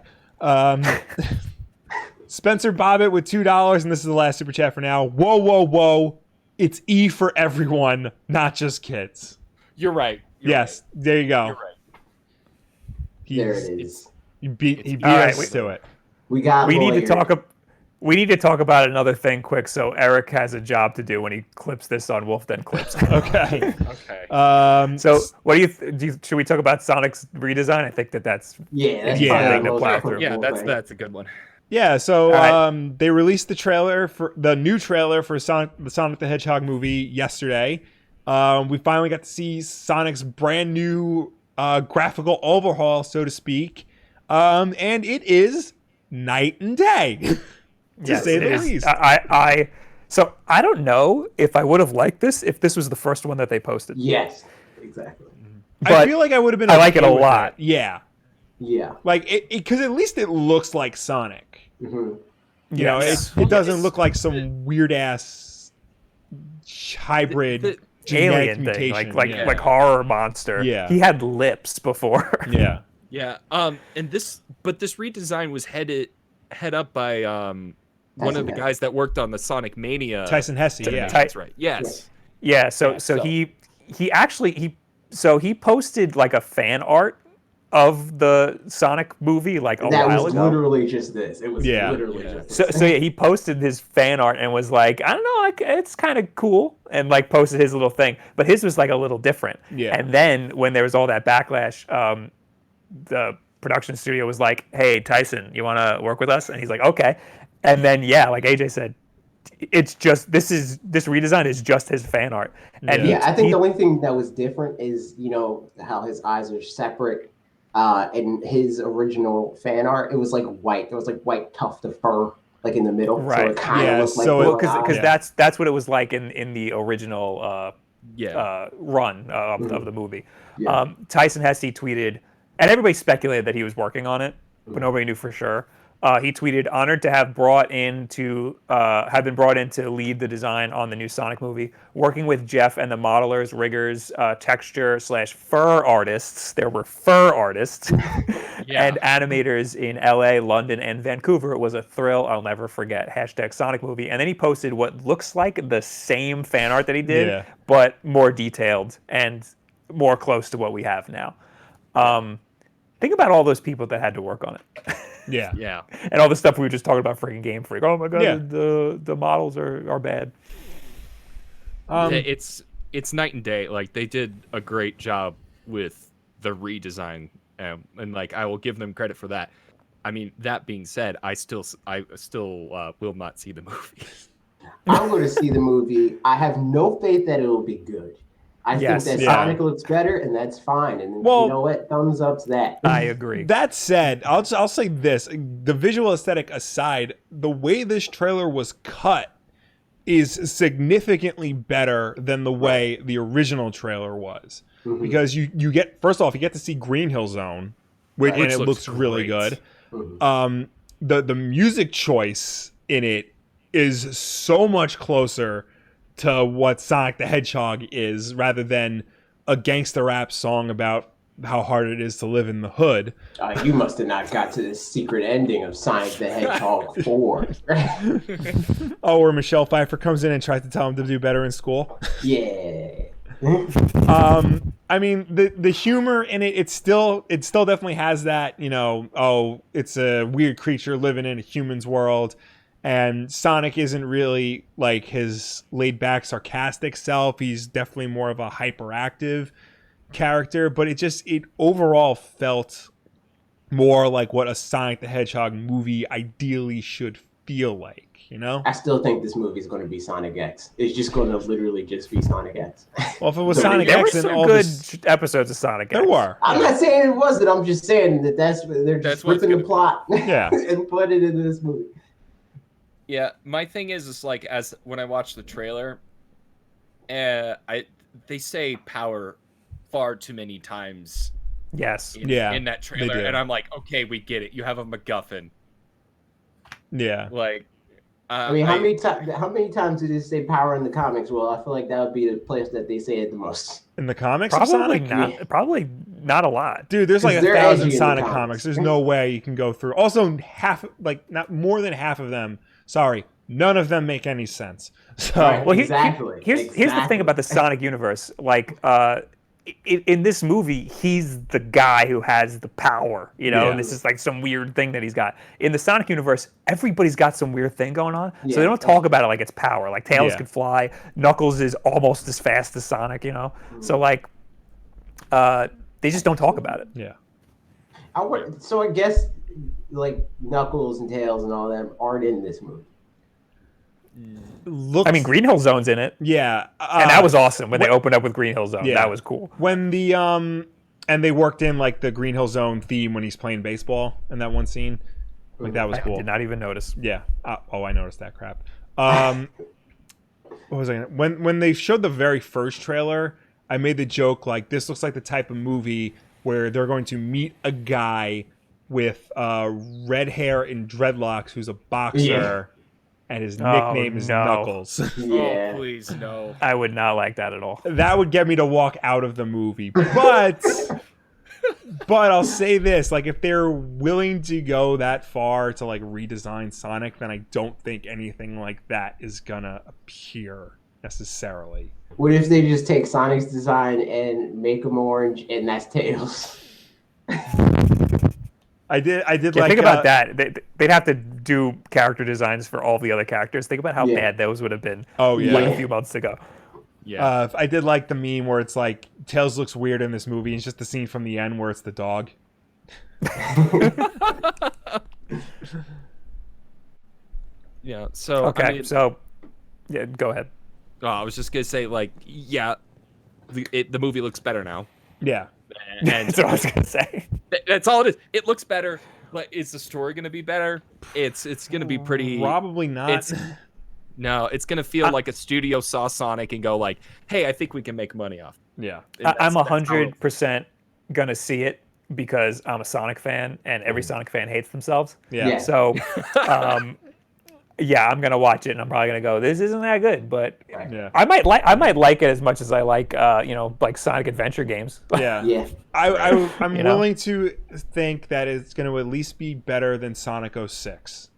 Spencer Bobbitt with $2, and this is the last super chat for now. Whoa, whoa, whoa! It's E for everyone, not just kids. You're right. Yes, there you go. You're right. There it is. He beat All right, us to it. We got We need to lawyers. talk. We need to talk about another thing quick, so Eric has a job to do when he clips this on Wulff Den Clips. Okay. Okay. So, what do you? Should we talk about Sonic's redesign? I think that's That's easy probably thing the to most plow through. applicable Yeah, thing. that's a good one. Yeah, so right. they released the new trailer for the Sonic the Hedgehog movie yesterday. We finally got to see Sonic's brand new graphical overhaul, so to speak, and it is night and day, to say the least. So I don't know if I would have liked this if this was the first one that they posted. Yes, exactly. But I feel like I would have been. I like it okay a with lot. it. Yeah, Yeah. like it because at least it looks like Sonic. hmm You know, Yes. it doesn't look like some weird ass hybrid The genetic Alien thing, mutation. like horror monster. Yeah. He had lips before. Yeah. Yeah. And this redesign was head up by one of the Hesse. guys that worked on the Sonic Mania. Tyson Hesse. Yeah. That's right. Yes. Yeah, so Yeah, so- he posted like a fan art of the Sonic movie like a That while was ago. literally just this. It was Yeah. literally Yeah. just this. So yeah, he posted his fan art and was like, I don't know, like it's kind of cool, and like posted his little thing. But his was like a little different. Yeah. And then when there was all that backlash, the production studio was like, "Hey Tyson, you want to work with us?" And he's like, "Okay." And then yeah, like AJ said, it's just this redesign is just his fan art. And Yeah, I think he- the only thing that was different is, how his eyes are separate. In his original fan art, it was like white. There was like white tuft of fur, like in the middle. So Right. it kind of Yeah, looked like so one because eye. that's what it was like in the original Yeah. run of the movie. Yeah. Tyson Hesse tweeted, and everybody speculated that he was working on it, but nobody knew for sure. He tweeted, "Honored to have been brought in to lead the design on the new Sonic movie. Working with Jeff and the modelers, riggers, texture/fur artists. There were fur artists Yeah. and animators in LA, London, and Vancouver. It was a thrill I'll never forget. #Sonic movie." And then he posted what looks like the same fan art that he did, Yeah. but more detailed and more close to what we have now. Think about all those people that had to work on it. Yeah. Yeah. And all the stuff we were just talking about, freaking Game Freak. Oh my god, Yeah. the models are bad. It's night and day. Like they did a great job with the redesign, and like I will give them credit for that. I mean, that being said, I still will not see the movie. I'm going to see the movie. I have no faith that it will be good. I Yes, think that yeah. Sonic looks better, and that's fine. And Well- you know what? Thumbs up to that. I agree. That said, I'll say this: the visual aesthetic aside, the way this trailer was cut is significantly better than the way the original trailer was. Mhm. Because you get, first off, you get to see Green Hill Zone, Right. and it Which looks looks really great. good. Mhm. The music choice in it is so much closer to what Sonic the Hedgehog is, rather than a gangster rap song about how hard it is to live in the hood. You must have not got to the secret ending of Sonic the Hedgehog 4. Oh, where Michelle Pfeiffer comes in and tries to tell him to do better in school. Yeah. I mean, the humor in it, it still definitely has that, it's a weird creature living in a human's world, and Sonic isn't really like his laid back, sarcastic self. He's definitely more of a hyperactive character, but it overall felt more like what a Sonic the Hedgehog movie ideally should feel like, I still think this movie is going to be Sonic X. It's just going to literally just be Sonic X. Well, if it was There Sonic There were X, then some all good this, episodes of Sonic there X. were. I'm not saying it wasn't. I'm just saying they're That's just what's ripping the gonna- plot Yeah. and put it into this movie. Yeah, my thing is like as when I watch the trailer, they say power far too many times Yes. in, Yeah, in that they trailer, do. and I'm like, okay, we get it. You have a MacGuffin. Yeah. Like, I mean, how many times did it say power in the comics? Well, I feel like that would be the place that they say it the most. In the comics of Probably Sonic? not. Yeah. Probably not a lot. Dude, there's like 'Cause they're 1,000 edgy in the Sonic comics. comics. There's no way you can go through. Also, not more than half of them. Sorry, none of them make any sense. So, Right. Well, Exactly. here's the thing about the Sonic universe. Like, in this movie, he's the guy who has the power, you know, Yeah. and this is like some weird thing that he's got. In the Sonic universe, everybody's got some weird thing going on, so Yeah. they don't talk about it like it's power. Like Tails Yeah. can fly, Knuckles is almost as fast as Sonic, you know. So like, they just don't talk about it. Yeah. So I guess like Knuckles and Tails and all them aren't in this movie. Looks, I mean, Green Hill Zone's in it, yeah. and that was awesome when they opened up with Green Hill Zone. Yeah. That was cool. When the and they worked in like the Green Hill Zone theme when he's playing baseball in that one scene. Like that was I cool. did not even notice. Yeah. I noticed that crap. What was I gonna, when they showed the very first trailer, I made the joke like this looks like the type of movie where they're going to meet a guy with red hair and dreadlocks who's a boxer. Yeah. And his nickname is no. Knuckles. Yeah. Oh, please, no. I would not like that at all. That would get me to walk out of the movie. But I'll say this, like if they're willing to go that far to like redesign Sonic, then I don't think anything like that is gonna appear necessarily. What if they just take Sonic's design and make him orange, and that's Tails? I did Yeah, like think about that. They'd have to do character designs for all the other characters. Think about how Yeah. bad those would have been. Oh, yeah. like a few months ago. Yeah. I did like the meme where it's like Tails looks weird in this movie. It's just the scene from the end where it's the dog. Yeah. So Okay, I mean, so yeah, go ahead. I was just gonna say, like, yeah, the movie looks better now, Yeah. and That's what I was gonna say. that's all it is. It looks better, but is the story gonna be better? It's gonna be pretty. Probably not. It's no, it's gonna feel like a studio saw Sonic and go like, "Hey, I think we can make money off." Yeah. I'm That's how it- 100% gonna see it because I'm a Sonic fan, and every Sonic fan hates themselves. Yeah. Yeah. So, yeah, I'm gonna watch it, and I'm probably gonna go, "This isn't that good," but Yeah. I might like it as much as I like, like Sonic Adventure games. Yeah. Yeah. I'm You know? willing to think that it's going to at least be better than Sonic 06.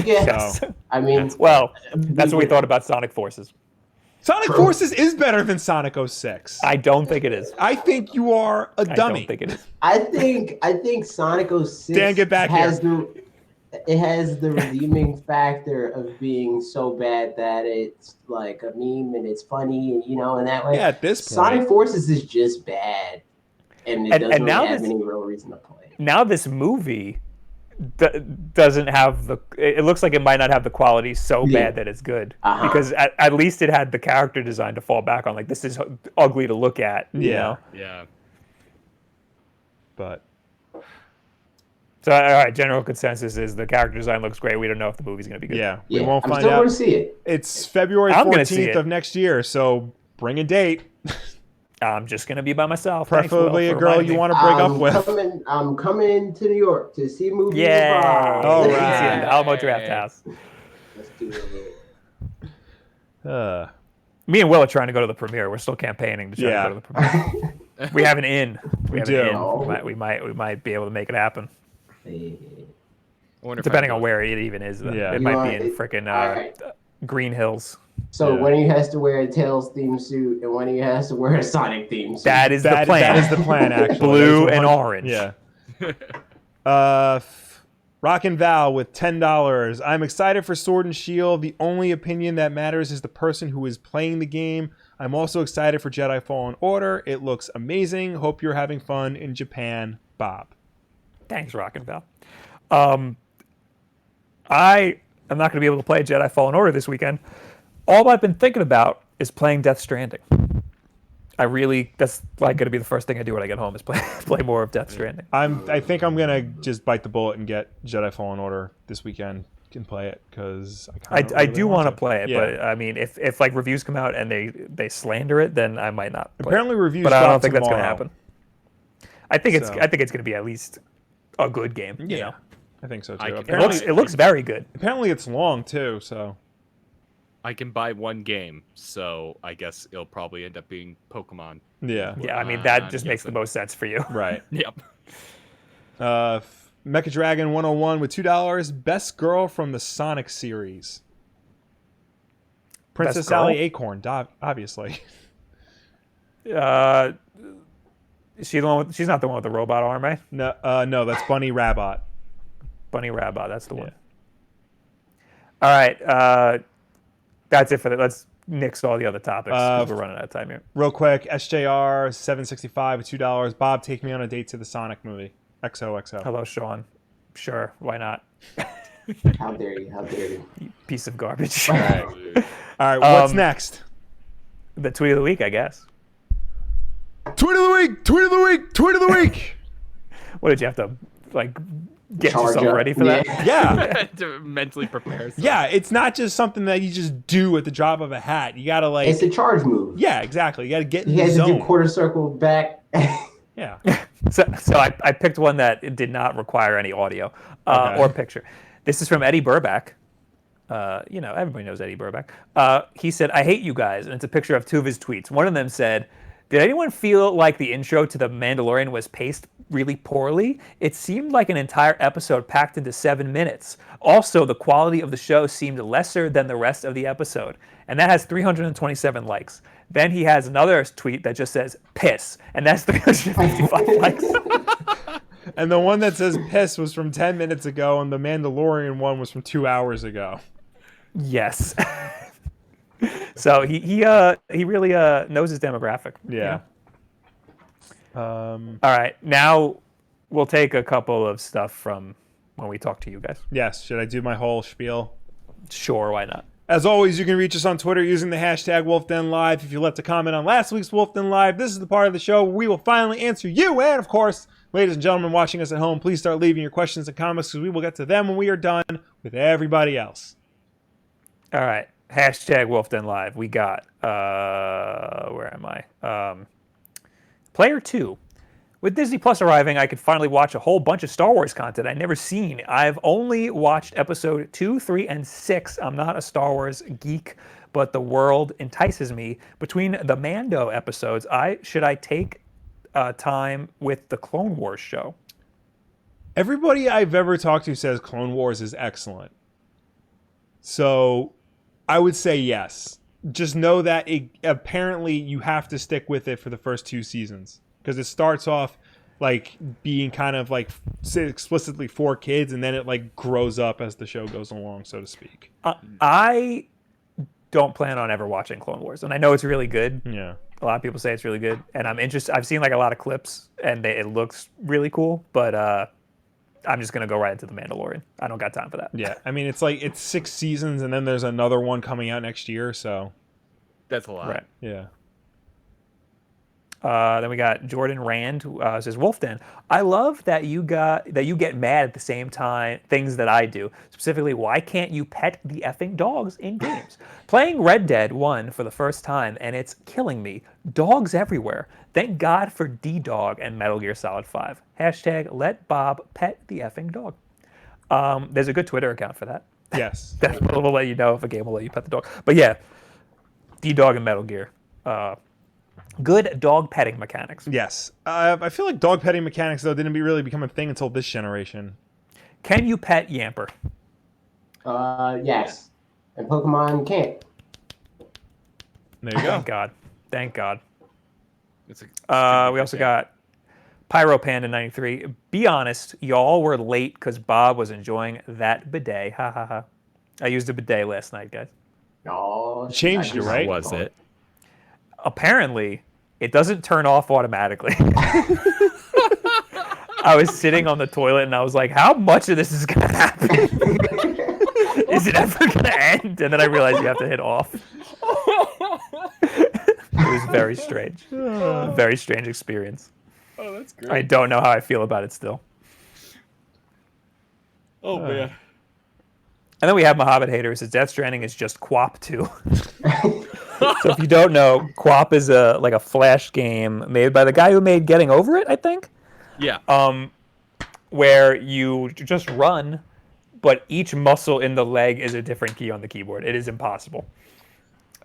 Yeah. So I mean, Well, that's what we thought about Sonic Forces. Sonic True. Forces is better than Sonic 06. I don't think it is. I think you are a I dummy. don't think it is. I think Sonic 06 Dan, get back has it has the redeeming factor of being so bad that it's like a meme and it's funny and in that way. Yeah, at this point. Sonic Forces is just bad, and it And doesn't now really have this- any real reason to play. Now this movie doesn't have the. It looks like it might not have the quality so Yeah. bad that it's good Uh-huh. because at least it had the character design to fall back on. Like this is ugly to look at. You Yeah. know? Yeah. But So all right, general consensus is the character design looks great. We don't know if the movie's gonna be good. yeah, Yeah, we won't I'm find still out. going to see it. It's February I'm gonna see 14th it. of next year, so bring a date. I'm just gonna be by myself. Thanks, Will, Preferably a for girl reminding you me. want to break up with. I'm coming to New York to see movies. Yeah. abroad. All See you right. in the Alamo Draft House. Let's do it. Me and Will are trying to go to the premiere. We're still campaigning to try Yeah. to go to the premiere. We have an in. We have do. an in. Oh. We might be able to make it happen. Yeah. I wonder if Depending I on where it even is. Though. Yeah. It You might want be in it- freaking Alright. Green Hills. So Yeah. one of you has to wear a Tails theme suit, and one of you has to wear a Sonic theme suit. That is the That plan. is the plan, actually. Blue There's and one- orange. Yeah. Rock and Val with $10. I'm excited for Sword and Shield. The only opinion that matters is the person who is playing the game. I'm also excited for Jedi Fallen Order. It looks amazing. Hope you're having fun in Japan, Bob. Thanks, Rock and Val. I am not going to be able to play Jedi Fallen Order this weekend. All I've been thinking about is playing Death Stranding. That's like going to be the first thing I do when I get home is play more of Death Stranding. I think I'm gonna just bite the bullet and get Jedi Fallen Order this weekend and play it because I do want to play it, Yeah. but I mean, if like reviews come out and they slander it, then I might not. Play Apparently it. reviews but I don't drop think that's going to tomorrow. happen. I think it's So- going to be at least a good game. You know? I think so too. I can- Apparently, It looks very good. apparently it's long too. So I can buy one game, so I guess it'll probably end up being Pokemon. yeah, Yeah, I mean that I'm just makes the guessing. most sense for you. right. Yep. Mecha Dragon 101 with $2. Best girl from the Sonic series. Princess girl? Sally Acorn, obviously. Is she the one she's not the one with the robot arm, right? No, that's Bunny Rabbit. Bunny Rabbit, that's the one. All right, that's it for that. Let's nix all the other topics because we're running out of time here. Real quick, SJR 765 with $2. Bob, take me on a date to the Sonic movie. XOXO. Hello, Sean. Sure, why not? How dare you? How dare you? You piece of garbage. All right, what's next? The tweet of the week, I guess. Tweet of the week! Tweet of the week! Tweet of the week! What did you have to like get Charge yourself up. ready for that? Yeah. To mentally prepare. Yeah, it's not just something that you just do at the drop of a hat. You gotta like. It's a charge move. Yeah, exactly. You gotta get in He the has to zone. do quarter circle back. Yeah. So I picked one that did not require any audio or picture. This is from Eddie Burback. Everybody knows Eddie Burback. He said, "I hate you guys," and it's a picture of two of his tweets. One of them said, "Did anyone feel like the intro to The Mandalorian was paced really poorly? It seemed like an entire episode packed into 7 minutes. Also, the quality of the show seemed lesser than the rest of the episode." And that has 327 likes. Then he has another tweet that just says, "Piss," and that's 355 likes. And the one that says piss was from 10 minutes ago, and the Mandalorian one was from 2 hours ago. Yes. So he really knows his demographic. Yeah. All right, now we'll take a couple of stuff from when we talk to you guys. Yes. Should I do my whole spiel? Sure, why not? As always, you can reach us on Twitter using the hashtag Wulff Den Live. If you left a comment on last week's Wulff Den Live, this is the part of the show where we will finally answer you. And of course, ladies and gentlemen watching us at home, please start leaving your questions and comments because we will get to them when we are done with everybody else. All right, hashtag Wulff Den Live. We got where am I? Player 2. With Disney Plus arriving, I could finally watch a whole bunch of Star Wars content I've never seen. I've only watched episode 2, 3, and 6. I'm not a Star Wars geek, but the world entices me. Between the Mando episodes, should I take time with the Clone Wars show? Everybody I've ever talked to says Clone Wars is excellent. So I would say yes. Just know that apparently you have to stick with it for the first 2 seasons. Because it starts off like being kind of like explicitly for kids, and then it like grows up as the show goes along, so to speak. I don't plan on ever watching Clone Wars, and I know it's really good. Yeah. A lot of people say it's really good, and I'm interested. I've seen like a lot of clips, and it looks really cool. But I'm just gonna go right into the Mandalorian. I don't got time for that. Yeah, I mean it's 6 seasons, and then there's another one coming out next year. So That's a lot. Right. yeah. Then we got Jordan Rand who says, "Wulff Den, I love that you get mad at the same time things that I do. Specifically, why can't you pet the effing dogs in games? Playing Red Dead 1 for the first time, and it's killing me. Dogs everywhere. Thank God for D-Dog and Metal Gear Solid 5. Hashtag let Bob pet the effing dog." There's a good Twitter account for that. Yes. That will let you know if a game will let you pet the dog. But yeah, D-Dog and Metal Gear. Good dog petting mechanics. Yes. I feel like dog petting mechanics though didn't really become a thing until this generation. Can you pet Yamper? Yes. And Pokemon can't. There you go. Thank God. Thank God. It's We also got Pyro Panda 93. Be honest, y'all were late because Bob was enjoying that bidet. Ha ha ha. I used a bidet last night, guys. Oh, Changed it, right? was it? Apparently, it doesn't turn off automatically. I was sitting on the toilet and I was like, how much of this is going to happen? Is it ever going to end? And then I realized you have to hit off. It was very strange. A very strange experience. Oh, that's great. I don't know how I feel about it still. Oh, man. And then we have Mohammed Hater who says Death Stranding is just QWOP 2. So if you don't know, QWOP is a Flash game made by the guy who made Getting Over It, I think. Yeah. Where you just run, but each muscle in the leg is a different key on the keyboard. It is impossible.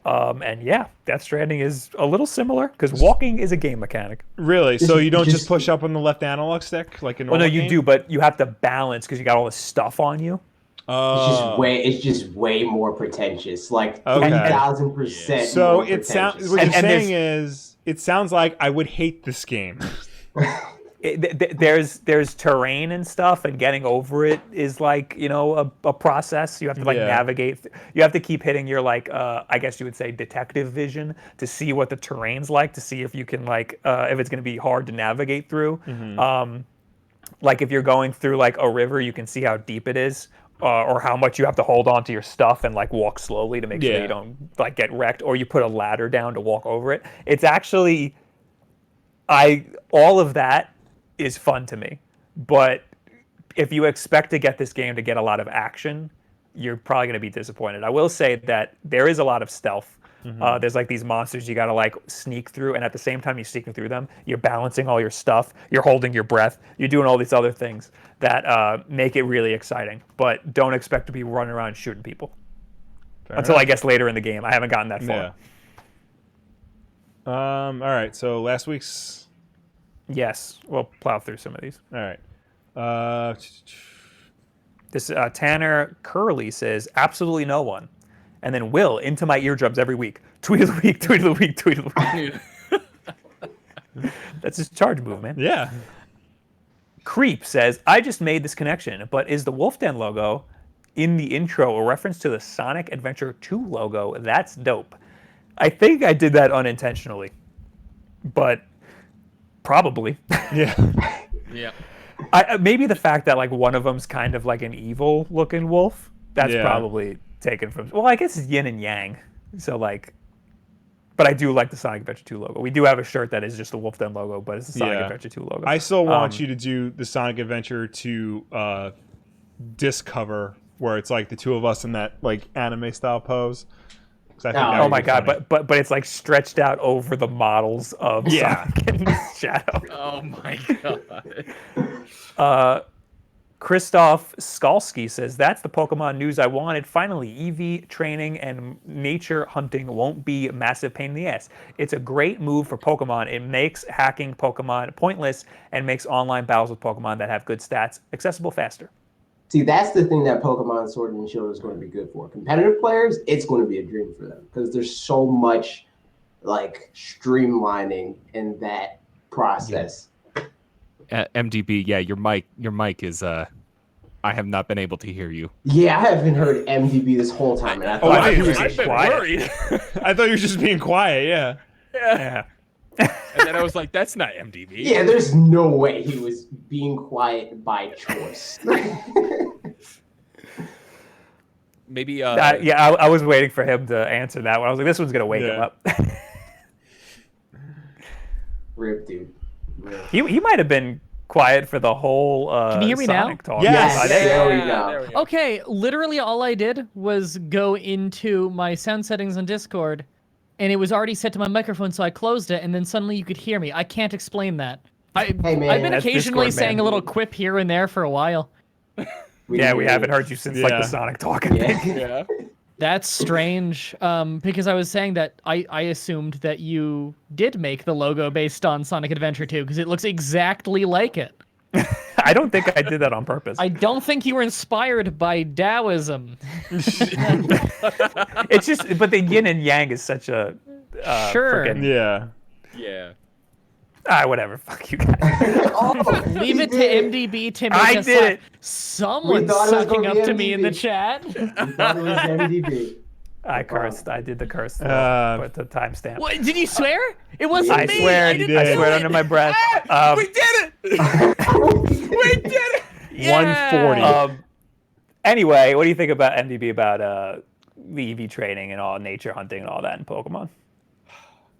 And yeah, Death Stranding is a little similar because walking is a game mechanic. Really? So you don't just push up on the left analog stick like in Well, no, you do, but you have to balance because you got all this stuff on you. It's just way more pretentious. Like Okay. 10,000%. So more it sounds. pretentious. What you're And saying is, it sounds like I would hate this game. There's terrain and stuff, and getting over it is like, you know, a process. You have to like navigate. You have to keep hitting your like I guess you would say detective vision to see what the terrain's like, to see if you can like if it's going to be hard to navigate through. Like if you're going through like a river, you can see how deep it is. Or how much you have to hold on to your stuff and like walk slowly to make sure you don't like get wrecked, or you put a ladder down to walk over it. It's actually, all of that is fun to me. But if you expect to get this game to get a lot of action, you're probably going to be disappointed. I will say that there is a lot of stealth. There's like these monsters you got to like sneak through, and at the same time you're sneaking through them, you're balancing all your stuff, you're holding your breath, you're doing all these other things that make it really exciting. But don't expect to be running around shooting people until I guess later in the game. I haven't gotten that far. All right, so last week's. Yes, we'll plow through some of these. All right. This Tanner Curley says absolutely no one. And then Will into my eardrums every week. Tweet of the week, tweet of the week, tweet of the week. That's his charge move, man. Yeah. Creep says, I just made this connection, but is the Wulff Den logo in the intro a reference to the Sonic Adventure 2 logo? That's dope. I think I did that unintentionally, but probably. Yeah. Yeah. Maybe the fact that like one of them's kind of like an evil looking wolf, that's probably taken from, well, I guess it's yin and yang. So like, but I do like the Sonic Adventure 2 logo. We do have a shirt that is just the Wulff Den logo, but it's the Sonic Adventure 2 logo. I still want you to do the Sonic Adventure 2 disc cover where it's like the two of us in that like anime style pose. I think oh my god, but it's like stretched out over the models of Sonic and Shadow. Oh my god. Christoph Skalski says, that's the Pokemon news I wanted. Finally, EV training and nature hunting won't be a massive pain in the ass. It's a great move for Pokemon. It makes hacking Pokemon pointless and makes online battles with Pokemon that have good stats accessible faster. See, that's the thing that Pokemon Sword and Shield is going to be good for. Competitive players, it's going to be a dream for them because there's so much like streamlining in that process. MDB, yeah, your mic is I have not been able to hear you. Yeah, I haven't heard MDB this whole time. And I thought I've been worried. I thought you were just being quiet. Yeah. And then I was like, that's not MDB. Yeah, there's no way he was being quiet by choice. Maybe. I was waiting for him to answer that one. I was like, this one's gonna wake him up. Rip, dude. Rip. He might have been quiet for the whole Can you hear me Sonic now? talk. Yes. There we go. There we go. Okay, literally all I did was go into my sound settings on Discord, and it was already set to my microphone, so I closed it, and then suddenly you could hear me. I can't explain that. Hey, man, I've been that's occasionally Discord, saying man. a little quip here and there for a while. We haven't heard you since like the Sonic talk. I think. Yeah. That's strange, because I was saying that I assumed that you did make the logo based on Sonic Adventure 2, because it looks exactly like it. I don't think I did that on purpose. I don't think you were inspired by Taoism. It's just, but the yin and yang is such a Sure. frickin', Yeah. whatever. Fuck you guys. Leave it to MDB to make I us did laugh. it. Someone's thought it was sucking gonna up be to me in the MDB. chat. We thought it was MDB. I cursed. I did the curse. Put the timestamp. What, did you swear? It wasn't I me. swear. I I didn't do swear it. under my breath. We did it! We did it! Yeah. 140. Anyway, what do you think about MDB about the EV training and all nature hunting and all that in Pokemon?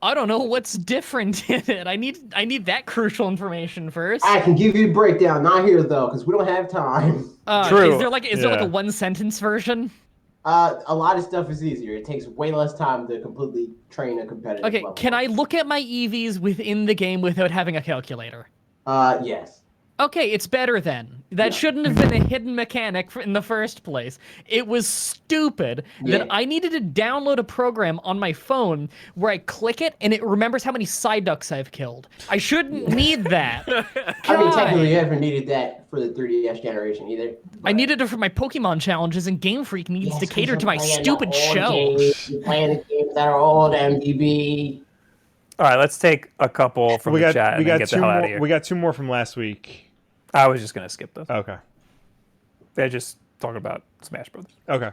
I don't know what's different in it. I need that crucial information first. I can give you a breakdown. Not here though, because we don't have time. True. Is there like a one sentence version? A lot of stuff is easier. It takes way less time to completely train a competitive Okay, level. can I look at my EVs within the game without having a calculator? Yes. Okay, it's better then. That shouldn't have been a hidden mechanic in the first place. It was stupid that I needed to download a program on my phone where I click it and it remembers how many Psyducks I've killed. I shouldn't need that. I mean, God. technically, you haven't needed that for the 3DS generation either. I needed it for my Pokemon challenges, and Game Freak needs to cater to my You're playing stupid the old show. games. You're playing the games that are old, MDB. All right, let's take a couple from the chat and then get the hell out of here. We got 2 more from last week. I was just gonna skip those. Okay. They're just talking about Smash Brothers. Okay.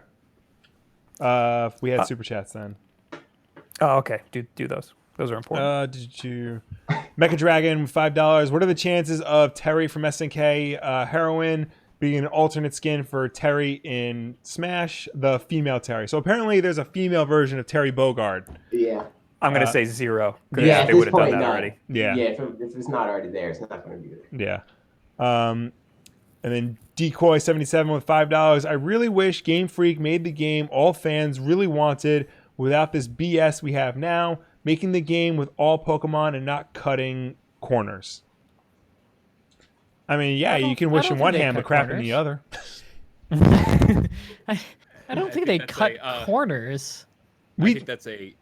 We had super chats then. Oh, okay. Do those. Those are important. Did you Mecha Dragon $5? What are the chances of Terry from SNK Heroine being an alternate skin for Terry in Smash, the female Terry? So apparently there's a female version of Terry Bogard. Yeah. I'm gonna say 0. Yeah, they would have done that already. Yeah. Yeah, if it's not already there, it's not going to be there. Yeah. And then Decoy77 with $5. I really wish Game Freak made the game all fans really wanted without this BS we have now, making the game with all Pokemon and not cutting corners. I mean, yeah, you can wish in one hand but crap in the other. I don't think they cut corners. I think that's a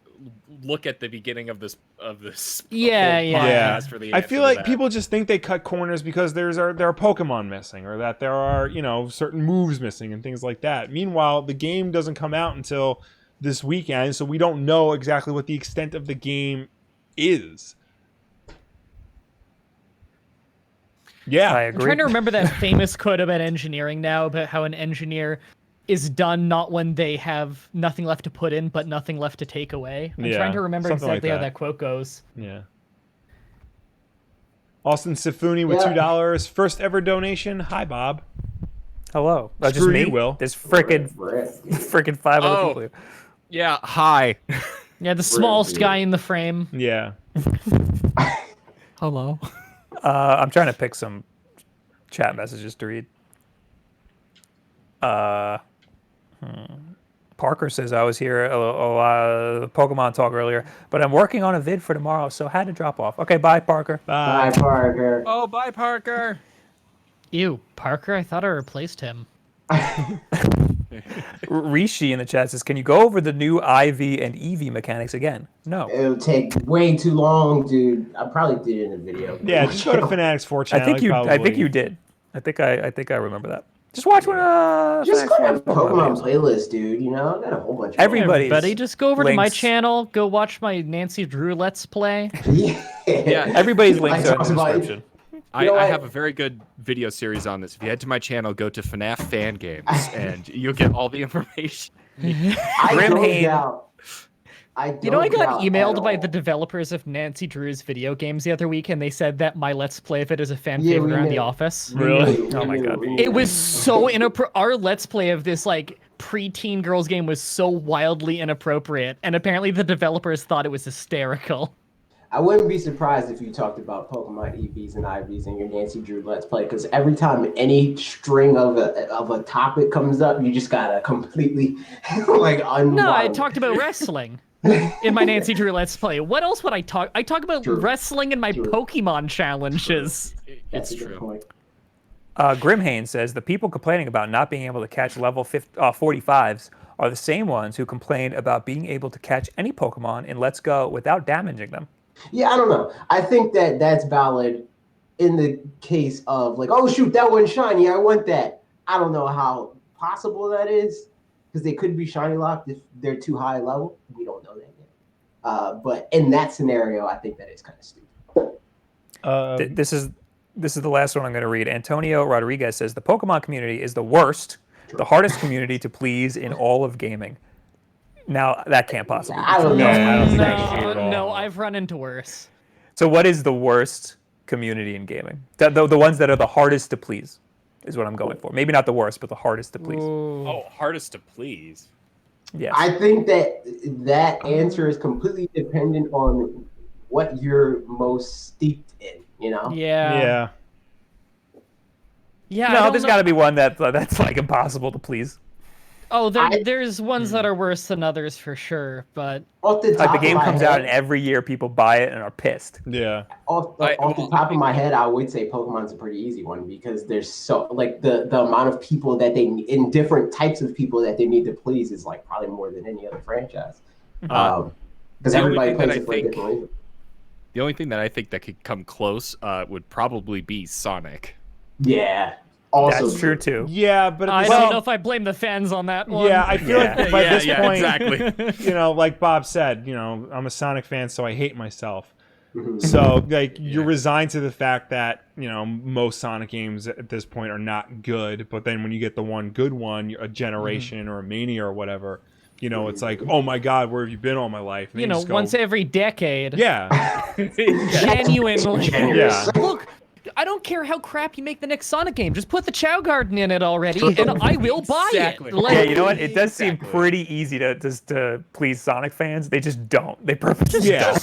look at the beginning of this Yeah. podcast for the I feel like people just think they cut corners because there are Pokemon missing or that there are, certain moves missing and things like that. Meanwhile, the game doesn't come out until this weekend, so we don't know exactly what the extent of the game is. Yeah, I agree. I'm trying to remember that famous quote about engineering now, about how an engineer is done not when they have nothing left to put in, but nothing left to take away. I'm trying to remember exactly how that quote goes. Yeah. Austin Sifuni with $2. First ever donation. Hi, Bob. Hello. Just Screw me? you, Will. There's freaking 5 other people here. Yeah, hi. Yeah, the smallest guy in the frame. Yeah. Hello. I'm trying to pick some chat messages to read. Parker says I was here a lot of Pokemon talk earlier, but I'm working on a vid for tomorrow, so had to drop off. Okay, bye, Parker. Bye, Parker. Oh, bye, Parker. Ew, Parker? I thought I replaced him. Rishi in the chat says, can you go over the new IV and EV mechanics again? No. It'll take way too long, dude. I probably did it in a video. Yeah, just go to Fanatics 4 channel. I think you did. I think I remember that. Just watch one. Just go to Pokemon playlist, dude. I got a whole bunch of everybody. Just go over to my links. channel. Go watch my Nancy Drew Let's Play. Yeah. Everybody's links are in the description. I have a very good video series on this. If you head to my channel, go to FNAF Fan Games, and you'll get all the information. I got emailed by the developers of Nancy Drew's video games the other week, and they said that my Let's Play of it is a fan favorite around the office. Really? Oh my god. It was so inappropriate. Our Let's Play of this preteen girls game was so wildly inappropriate, and apparently the developers thought it was hysterical. I wouldn't be surprised if you talked about Pokemon EVs and IVs in your Nancy Drew Let's Play, because every time any string of a topic comes up, you just gotta completely unwind. No, I talked about wrestling in my Nancy Drew Let's Play. What else would I talk? I talk about wrestling in my Pokemon challenges. It's true. Grimhane says the people complaining about not being able to catch level 45s are the same ones who complained about being able to catch any Pokemon in Let's Go without damaging them. Yeah, I don't know. I think that's valid in the case of oh shoot, that one's shiny. I want that. I don't know how possible that is because they could be shiny locked if they're too high level. We don't know that yet. But in that scenario, I think that is kind of stupid. This is the last one I'm going to read. Antonio Rodriguez says the Pokemon community is the worst, the hardest community to please in all of gaming. Now, that can't possibly be I don't know. No, I've run into worse. So what is the worst community in gaming? The ones that are the hardest to please is what I'm going for. Maybe not the worst, but the hardest to please. Ooh. Oh, hardest to please. Yes. I think that answer is completely dependent on what you're most steeped in, Yeah. Yeah. Yeah. No, there's got to be one that's impossible to please. Oh, there's ones that are worse than others for sure, but off the top the game of my comes head, out and every year people buy it and are pissed. Yeah. Off the top of my head, I would say Pokemon's a pretty easy one because there's so the amount of people that in different types of people that they need to please is probably more than any other franchise. Because everybody plays it for a different reason. The only thing that I think that could come close would probably be Sonic. Yeah. Also That's true too. Yeah, but I at don't the know if I blame the fans on that one. yeah, I feel like by this point, exactly. you know, like Bob said, you know, I'm a Sonic fan, so I hate myself. So, like, you're resigned to the fact that, you know, most Sonic games at this point are not good. But then when you get the one good one, a Generation or a Mania or whatever, you know, it's like, oh my God, where have you been all my life? And You then know, just go, once every decade. yeah, Genuinely. yeah. Look, I don't care how crap you make the next Sonic game. Just put the Chow Garden in it already, and I will buy Exactly. it. Like, Yeah, you know what? It does seem Exactly. pretty easy to please Sonic fans. They just don't. They purposely Yeah.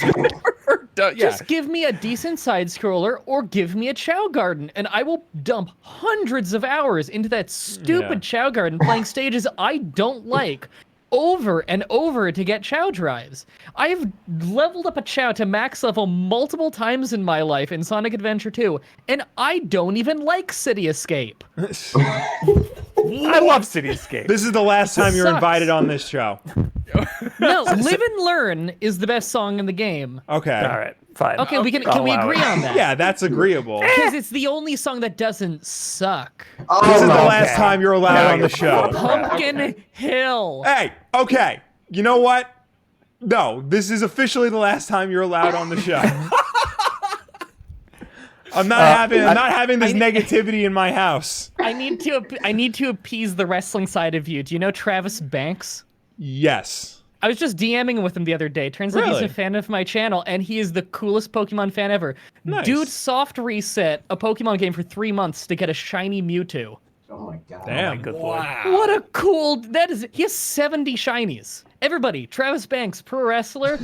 don't. Just give me a decent side scroller or give me a Chow Garden, and I will dump hundreds of hours into that stupid Chow Garden playing stages I don't like over and over to get Chow drives. I've leveled up a Chow to max level multiple times in my life in Sonic Adventure 2, and I don't even like City Escape. I love City Escape. This is the last time you're sucks. invited on this show. No, Live and Learn is the best song in the game. Okay. All right, fine. Okay, can I'll we allow agree it. on that? Yeah, that's agreeable. Because it's the only song that doesn't suck. Oh, This is the my last God. time you're allowed on the show. Pumpkin Hill. Hey, okay. You know what? No, this is officially the last time you're allowed on the show. I'm not having this negativity in my house. I need to appease the wrestling side of you. Do you know Travis Banks? Yes. I was just DMing with him the other day. Turns out he's Really? a fan of my channel, and he is the coolest Pokemon fan ever. Nice. Dude soft reset a Pokemon game for 3 months to get a shiny Mewtwo. Oh my God. Damn. Good lord. What a cool... He has 70 shinies. Everybody, Travis Banks, pro wrestler,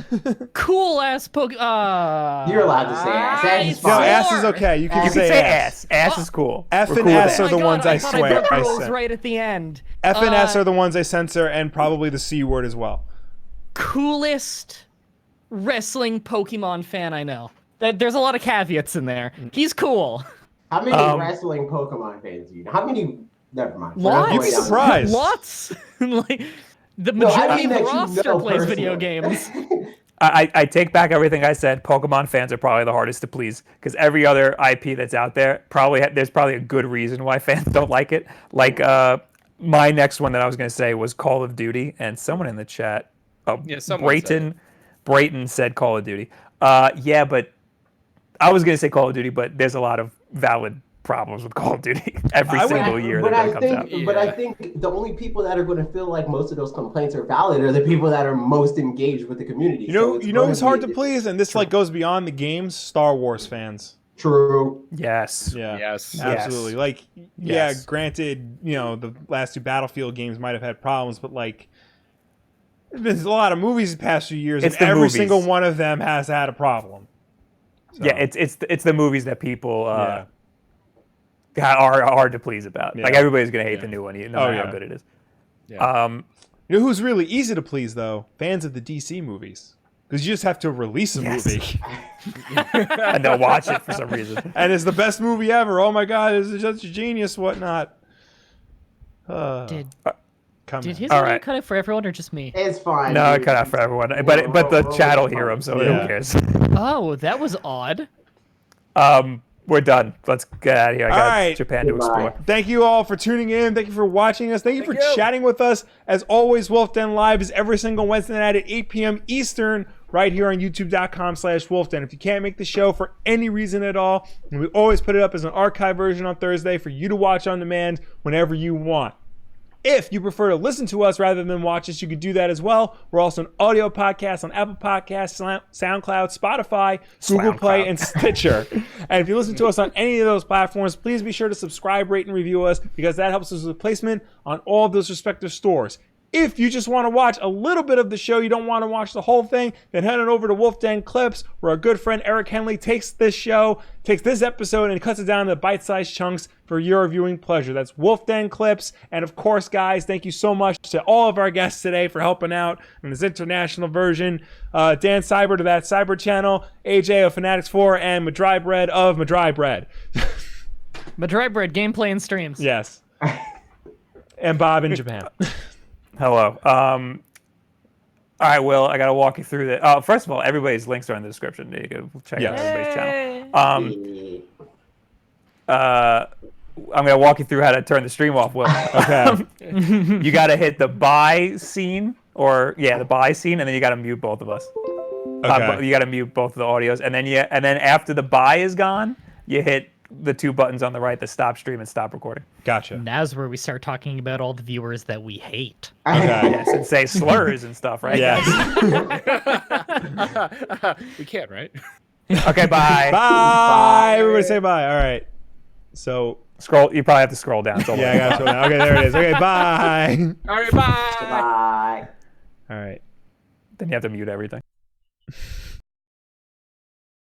cool-ass Pokemon... You're allowed to say ass. Ass is No, fine. ass is okay. You can You say, can say ass. ass. Ass is cool. F We're and cool with S that. are the ones I thought swear put I rules said. right at the end. F and S are the ones I censor, and probably the C word as well. Coolest wrestling Pokemon fan I know. There's a lot of caveats in there. He's cool. How many wrestling Pokemon fans do you know? How many? Never mind. Lots. You'd be surprised. Lots. Like, the No, I majority mean of the that you roster know plays video personally. games. I take back everything I said. Pokemon fans are probably the hardest to please because every other IP that's out there there's probably a good reason why fans don't like it. Like my next one that I was going to say was Call of Duty, and someone in the chat, Brayton said Call of Duty. Yeah, but I was going to say Call of Duty, but there's a lot of valid problems with Call of Duty every single year that comes out. But I think the only people that are going to feel like most of those complaints are valid are the people that are most engaged with the community. You know, So it's you know going who's hard to be- please, and this like goes beyond the games. Star Wars fans. True. Yes. Yeah. Yes. Absolutely. Like, Yes. yeah, granted, you know, the last two Battlefield games might have had problems, but like, there's been a lot of movies the past few years, It's and the every movies. single one of them has had a problem. So, Yeah, it's the movies that people yeah. are hard to please about. Like Yeah. everybody's gonna hate the new one, no matter yeah. how good it is. Yeah. You know who's really easy to please though? Fans of the DC movies, because you just have to release a Yes. movie, And they'll watch it for some reason. and it's the best movie ever. Oh my God, it's such a genius, whatnot. Did Come did on. his All audio right. cut it for everyone or just me? It's fine. No, it dude. cut out for everyone, but the chat will hear them, so Yeah. who cares? Oh, that was odd. We're done. Let's get out of here. I got All right. Japan to explore. Thank you all for tuning in. Thank you for watching us. Thank you for chatting with us. As always, Wulff Den Live is every single Wednesday night at 8 p.m. Eastern right here on youtube.com/WulffDen. If you can't make the show for any reason at all, we always put it up as an archive version on Thursday for you to watch on demand whenever you want. If you prefer to listen to us rather than watch us, you could do that as well. We're also an audio podcast on Apple Podcasts, SoundCloud, Spotify, Google Play, and Stitcher. And if you listen to us on any of those platforms, please be sure to subscribe, rate, and review us because that helps us with placement on all of those respective stores. If you just want to watch a little bit of the show, you don't want to watch the whole thing, then head on over to Wulff Den Clips, where our good friend Eric Henley takes this episode and cuts it down into bite-sized chunks for your viewing pleasure. That's Wulff Den Clips. And of course, guys, thank you so much to all of our guests today for helping out in this international version. Dan Cyber to That Cyber Channel, AJ of Fanatics4, and Madry Bread of Madry Bread. Madry Bread gameplay and streams. Yes. And Bob in Japan. Hello. All right, Will, I got to walk you through that. First of all, everybody's links are in the description. You can check out everybody's channel. gonna walk you through how to turn the stream off. Will. Okay. You gotta hit the buy scene, the buy scene, and then you gotta mute both of us. Okay. You gotta mute both of the audios, and then after the buy is gone, you hit the two buttons on the right, the stop stream and stop recording. Gotcha. Now's where we start talking about all the viewers that we hate. Okay. Yes, and say slurs and stuff, right? Yes. We can't, right? Okay, bye. Bye. Everybody say bye. All right. So Scroll. You probably have to scroll down. It's all yeah, I got to scroll down. Okay, there it is. Okay, bye. All right, bye. Bye. All right. Then you have to mute everything.